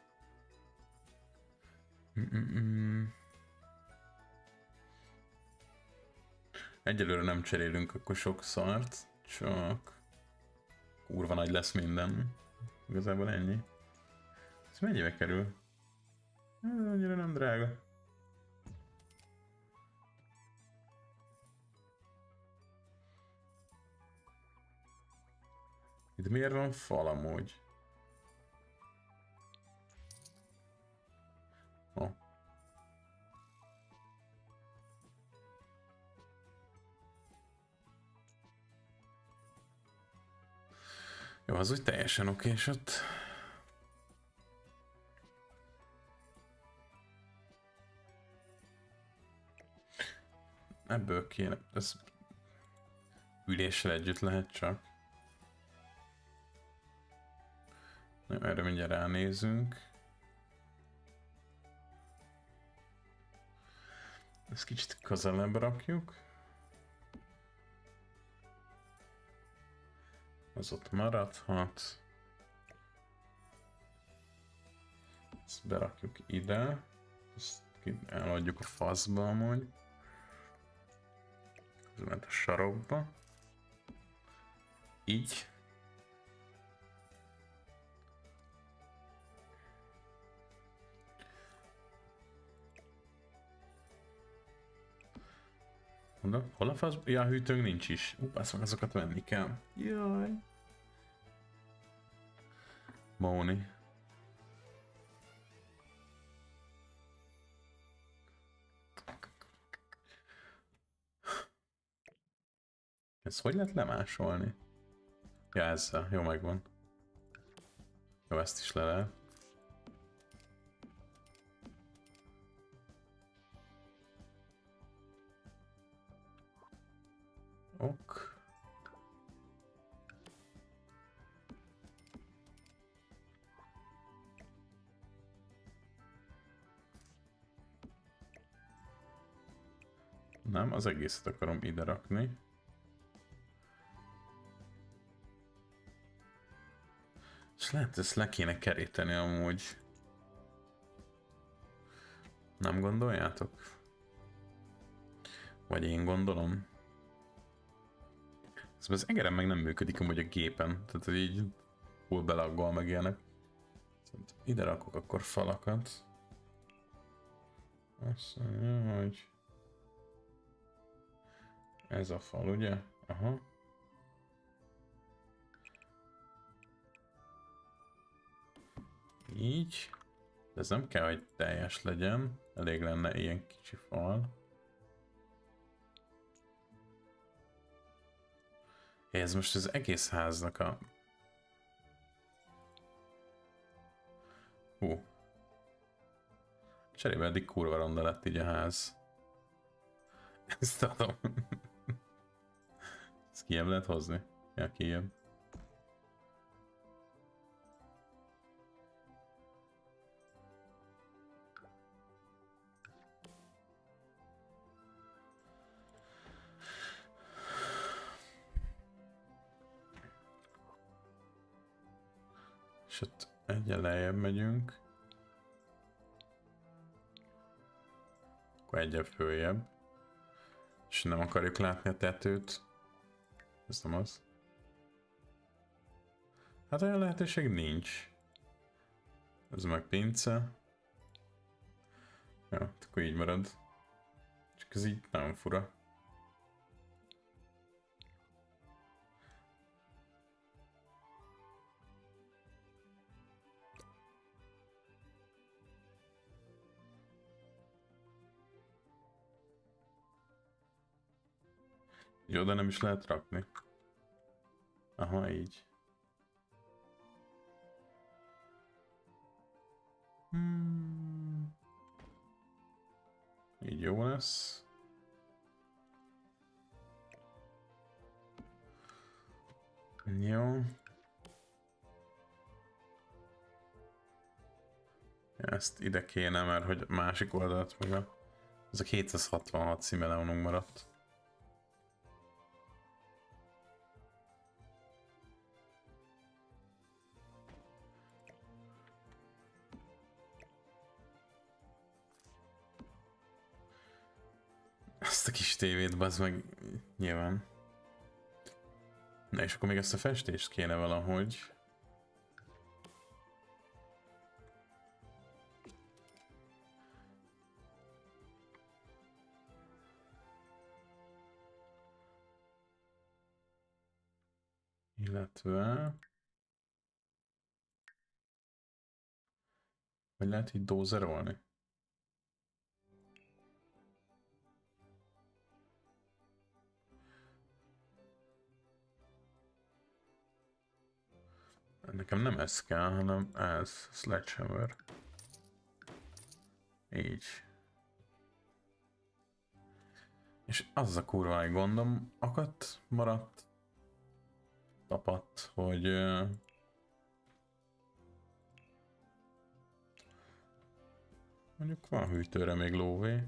Egyelőre nem cserélünk akkor sok szart, csak kurva nagy lesz minden. Igazából ennyi. Ez mennyibe kerül? Annyira nem drága. Itt miért van fal amúgy? Oh. Jó, az úgy teljesen okésott. Ebből kéne, ez üléssel együtt lehet csak. Erre mindjárt ránézünk. Ezt kicsit közelebb rakjuk. Az ott maradhat. Ezt berakjuk ide. Ezt eladjuk a faszba amúgy. Ez ment a sarokba. Így. Mondom, hol a fasz? Ja, a hűtőnk nincs is. Azt meg azokat venni kell. Jaj. Móni. Ezt hogy lehet lemásolni? Ja, ezzel. Jó, megvan. Jó, ezt is le lehet. Ok. Nem, az egészet akarom ide rakni. És lehet, ezt le kéne keríteni amúgy. Nem gondoljátok? Vagy én gondolom? Szóval az egerem meg nem működik amúgy a gépen. Tehát hogy így full belaggol meg ilyenek. Szóval ide rakok akkor falakat. Azt mondja, hogy... Ez a fal, ugye? Aha. Így. De ez nem kell, hogy teljes legyen. Elég lenne ilyen kicsi fal. Ez most az egész háznak a... Cserébe eddig kurva ronda lett így a ház. Ezt adom. Ezt kijebb lehet hozni? Ja, kijebb. És ott egyen lejjebb megyünk. Akkor egyen följebb. És nem akarjuk látni a tetőt. Ez nem az. Hát olyan lehetőség nincs. Ez meg pince. Ja, akkor így marad. Csak ez így nagyon fura. Így oda nem is lehet rakni. Aha, így. Így jó lesz. Jó. Ezt ide kéne, mert hogy másik oldalt meg a... Ez a 266 Simeonunk maradt. Ezt a kis tévét, bazd meg, nyilván. Na és akkor még ezt a festést kéne valahogy. Illetve... Vagy lehet így dózerolni? Nekem nem ez kell, hanem ez, Sledgehammer. Így. És az a kurva egy gondom akadt, maradt, tapadt, hogy mondjuk van hűtőre még lóvé.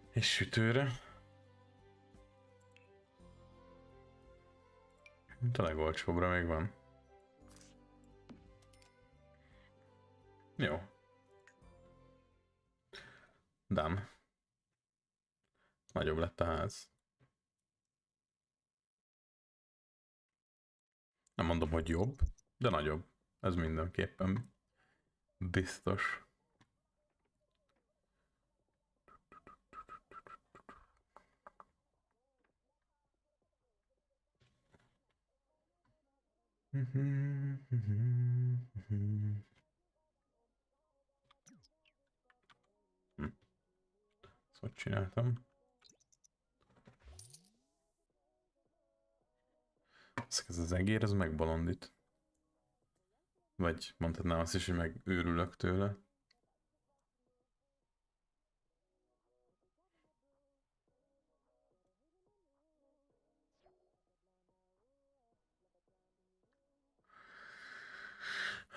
És sütőre. Mint a legolcsóbbra még van. Jó. Done. Nagyobb lett a ház. Nem mondom, hogy jobb, de nagyobb. Ez mindenképpen biztos. Szóval csináltam. Ez az egér, ez megbolondít. Vagy mondhatnám azt is, hogy megőrülök tőle.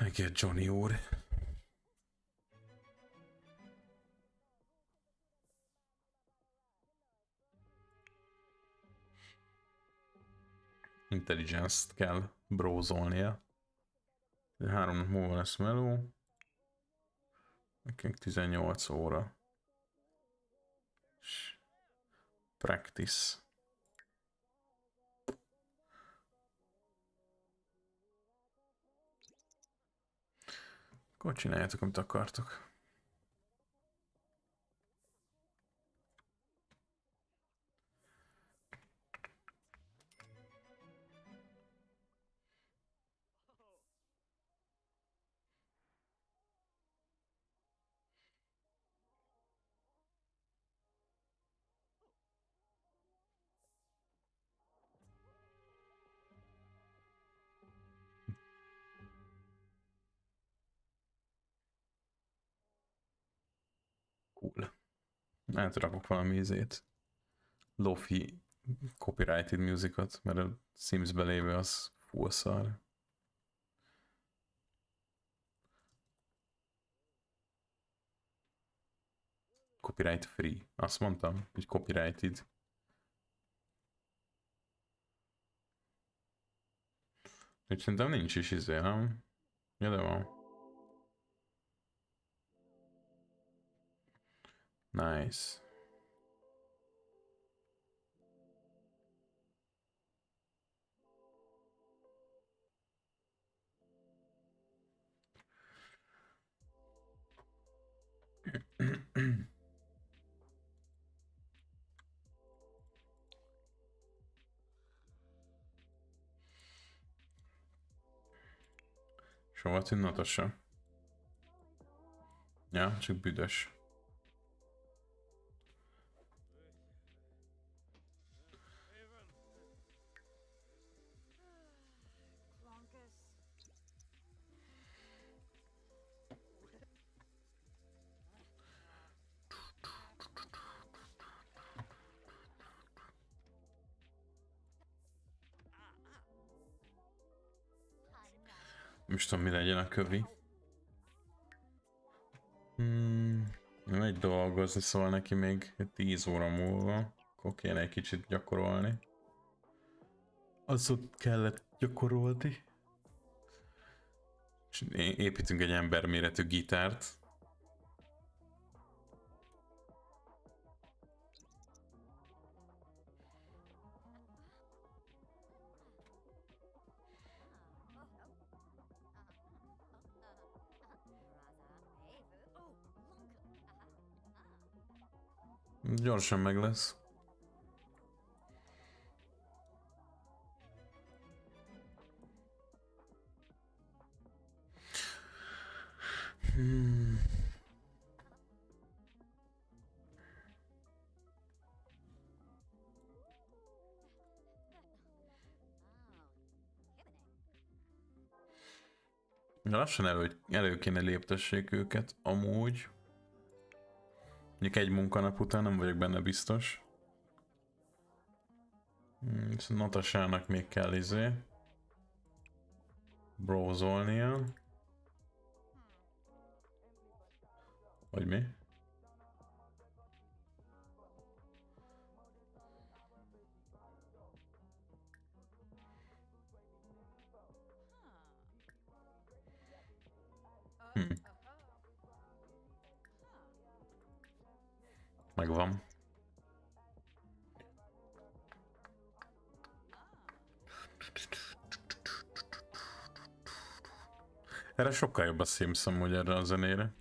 Igen, Johnny úr. Intelligence-t kell brózolnia. 3 nap múlva lesz meló. Nekünk 18 óra. Practice. Akkor csináljátok, amit akartok. Cool. Átrakok valami izét. Lofi copyrighted musicot, mert a Sims-be lévő az full szar. Copyright free. Azt mondtam, hogy copyrighted. Úgy szerintem nincs is izé, nem? Ja, de van. Nice. Soha tűnt Natasha? Ja, csak büdös. Most tudom, mi legyen a kövi. Megy dolgozni, szóval neki még 10 óra múlva. Akkor kéne egy kicsit gyakorolni. Az ott kellett gyakorolni. És építünk egy emberméretű gitárt. Gyorsan meg lesz. Lassan elő kéne léptessék őket, amúgy. Mondjuk egy munkanap után nem vagyok benne biztos. Natasának még kell brózolnia. Vagy mi? Megvan. Erre sokkal jobb a Sims amúgy erre a zenére.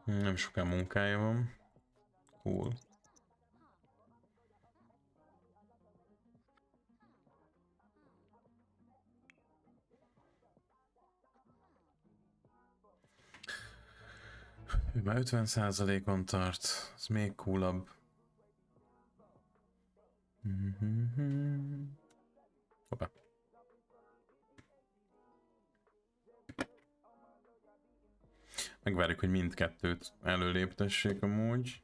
Nem soká munkája van. Cool. Ő már 50%-on tart. Ez még coolabb. Hoppá. Megvárjuk, hogy mindkettőt előléptessék amúgy.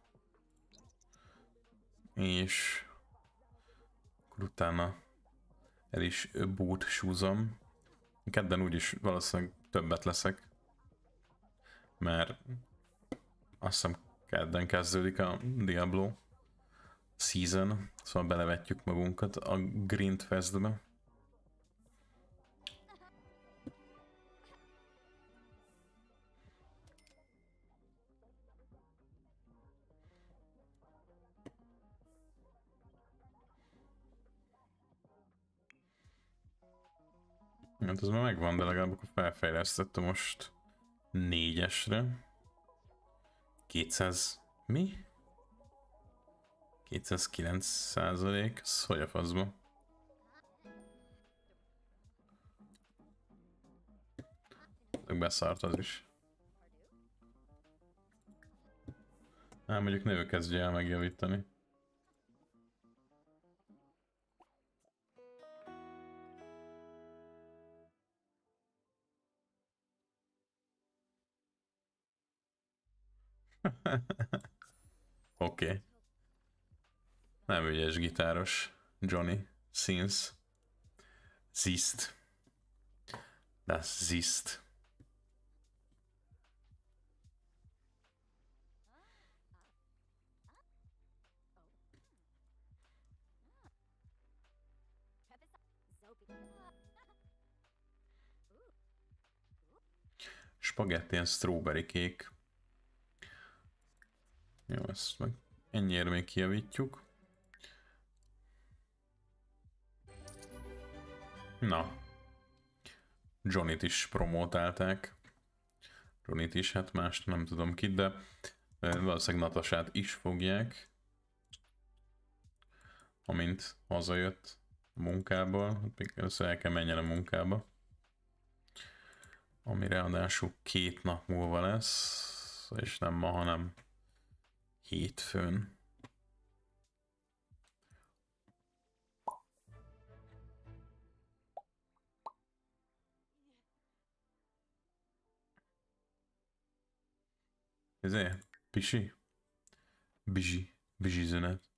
És akkor utána el is búcsúzom. Kedden úgyis valószínűleg többet leszek. Mert azt hiszem kedden kezdődik a Diablo season, szóval belevetjük magunkat a Grindfestbe. Hát ez már megvan, de legalább akkor felfejlesztettem most 4-esre. 200... mi? 209%, ez hogy a faszba? Beszart az is. Mondjuk ne ő kezdje el megjavítani. Oké. Nem ügyes gitáros Johnny Sins. Zist. Das Zist. Spagetti and strawberry cake. Jó, ezt meg ennyire még kijavítjuk. Na. Johnnyt is promótálták. Johnnyt is, hát mást nem tudom ki, de valószínűleg Natasát is fogják. Amint hazajött a munkából. Még először el kell menjen a munkába. Ami ráadásul 2 nap múlva lesz. És nem ma, hanem hétfőn. Ezért? Pisi? Bizsi zünet.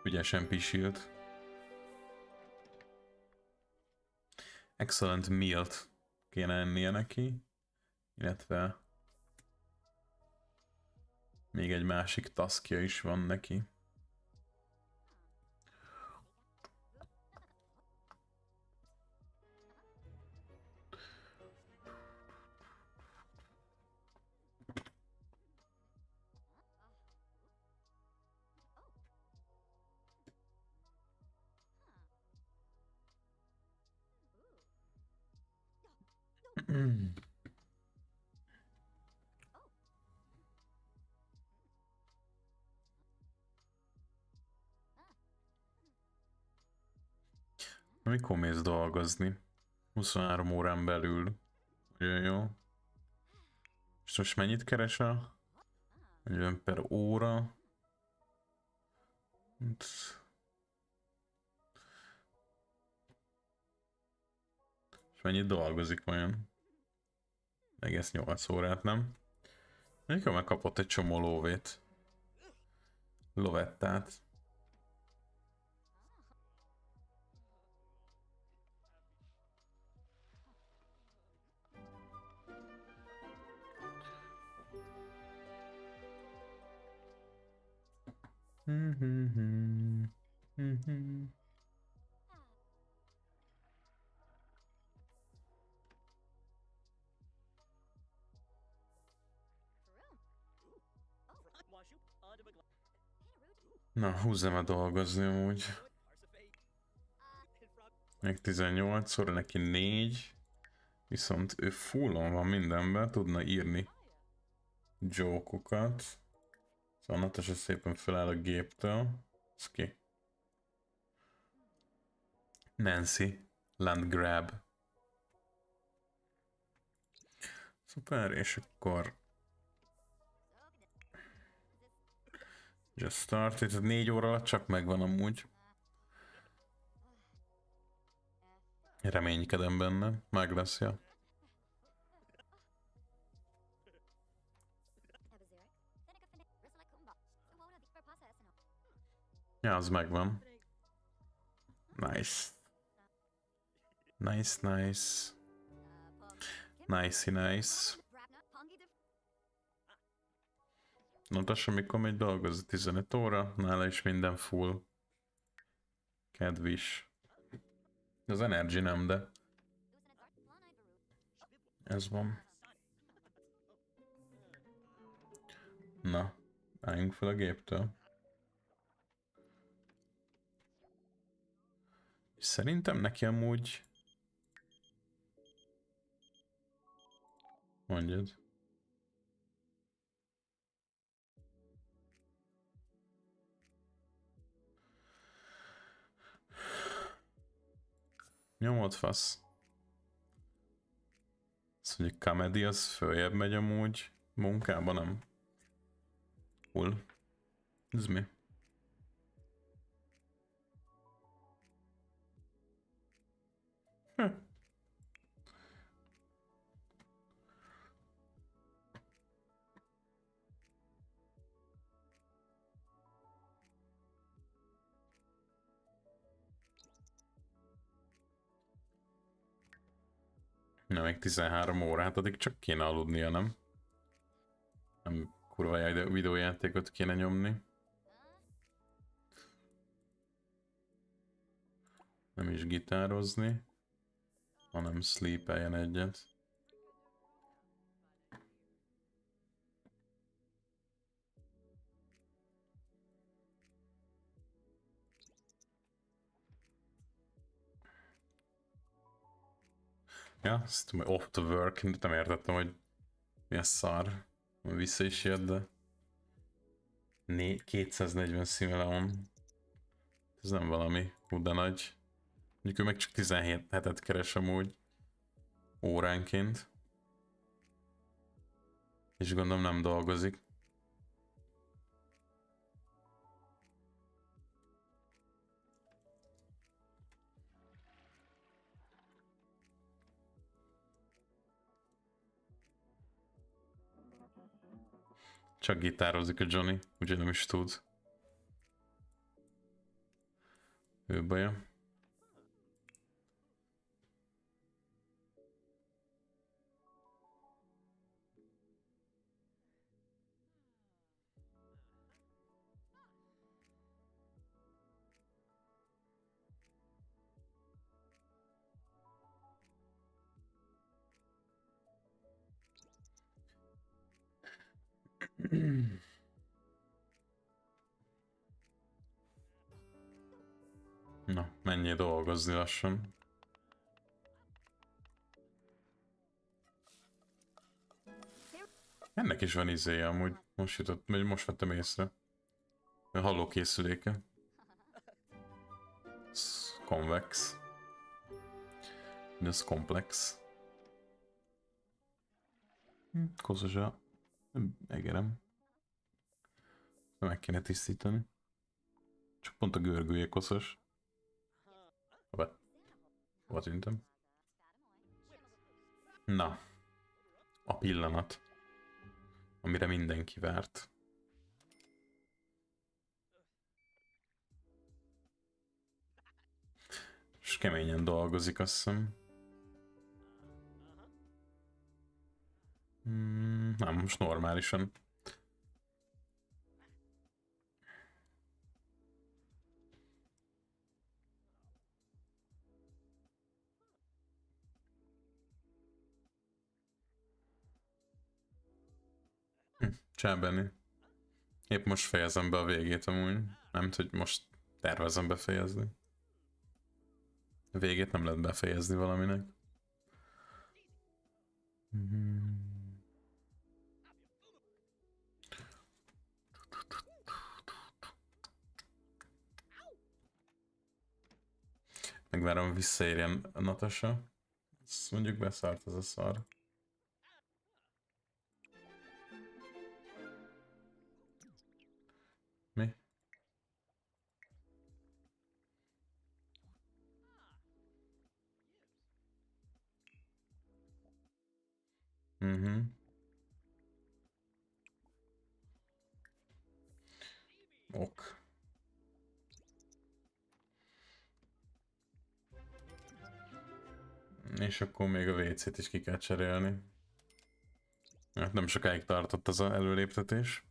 Ügyesen pisilt. Excellent mealt kéne ennie neki. Illetve még egy másik taskja is van neki. Mikor mész dolgozni? 23 órán belül. Ugye jó? És most mennyit keresel? 40 per óra. És mennyit dolgozik vajon? Egész 8 órát, nem? Mikor megkapott egy csomó lóvét. Lovettát. Na, húzzam a dolgozni amúgy. Még 18 óra, neki 4. Viszont ő fullon van mindenben, tudna írni joke-okat. Szóval Natasha szépen feláll a géptől. Ez ki? Nancy. Land grab. Szuper, és akkor... Just started, 4 óra alatt csak megvan amúgy. Reménykedem benne, meg lesz, ja. Ja, az megvan. Nice. Nice, nice. Nice. Natasha mikor megy dolgozni? 15 óra? Nála is minden full. Kedvis. Az energy nem, de... Ez van. Na, álljunk fel a géptől. Szerintem neki amúgy... Mondjad. Nyomod fasz. Azt mondjuk comedy az följebb megy amúgy. Munkában nem. Cool. Ez mi? Na, még 13 órát, addig csak kéne aludnia, nem? Nem kurva videójátékot kéne nyomni. Nem is gitározni, hanem sleepeljen egyet. Ja, ezt off the work, nem értettem, hogy mi a szar. Vissza is jött, de 240 Simileon. Ez nem valami de nagy. Mondjuk ő meg csak 17 hetet keres amúgy óránként. És gondolom nem dolgozik. Csak gitározik a Johnny, úgyhogy nem is tud. Ő baja. Na, menjél dolgozni lassan. Ennek is van izéje amúgy. Most vettem észre. A hallókészüléke. Ez convex. Ez komplex. Koszos a egerem. Meg kéne tisztítani. Csak pont a görgője koszos. Hova tűntem? Na. A pillanat. Amire mindenki várt. És keményen dolgozik, azt hiszem. Nem, most normálisan. Csá, Benni. Épp most fejezem be a végét amúgy. Nem hogy most tervezem befejezni. A végét nem lehet befejezni valaminek. Megvárom, visszaérjen Natasha. Ezt mondjuk beszart ez a szar. Mi? Ok. És akkor még a WC-t is ki kell cserélni. Hát nem sokáig tartott az előléptetés.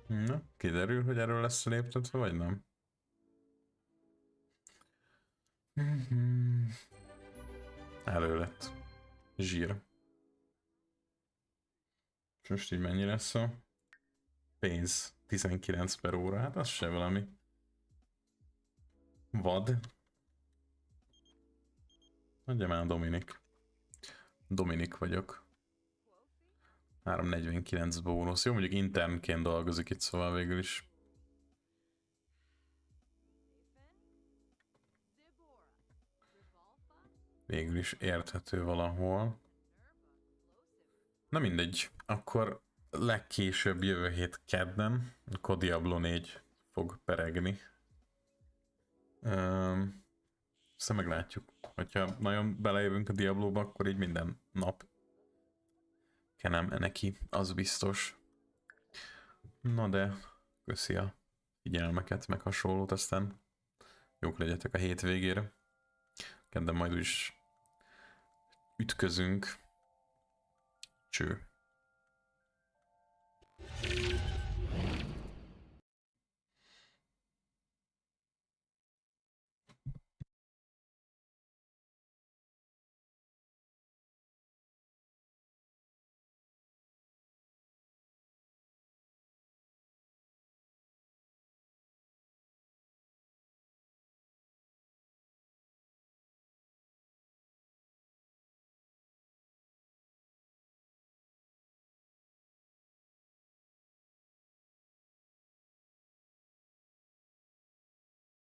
Na, kiderül, hogy erről lesz léptetve, vagy nem? Elő lett. Zsír. És most így mennyi lesz a pénz? 19 per óra, hát az se valami. Vad. Adja már Dominik. Dominik vagyok. 349 bónusz. Jó, mondjuk internként dolgozik itt, szóval végül is. Végül is érthető valahol. Na mindegy, akkor legkésőbb jövő hét kedden a Diablo 4 fog peregni. Aztán meglátjuk. Hogyha nagyon belejövünk a Diablóba, akkor így minden nap kenem neki, az biztos. Na de, köszi a figyelmeket, meg hasonlót, aztán jók legyetek a hétvégére. Kedden majd úgyis ütközünk. Cső.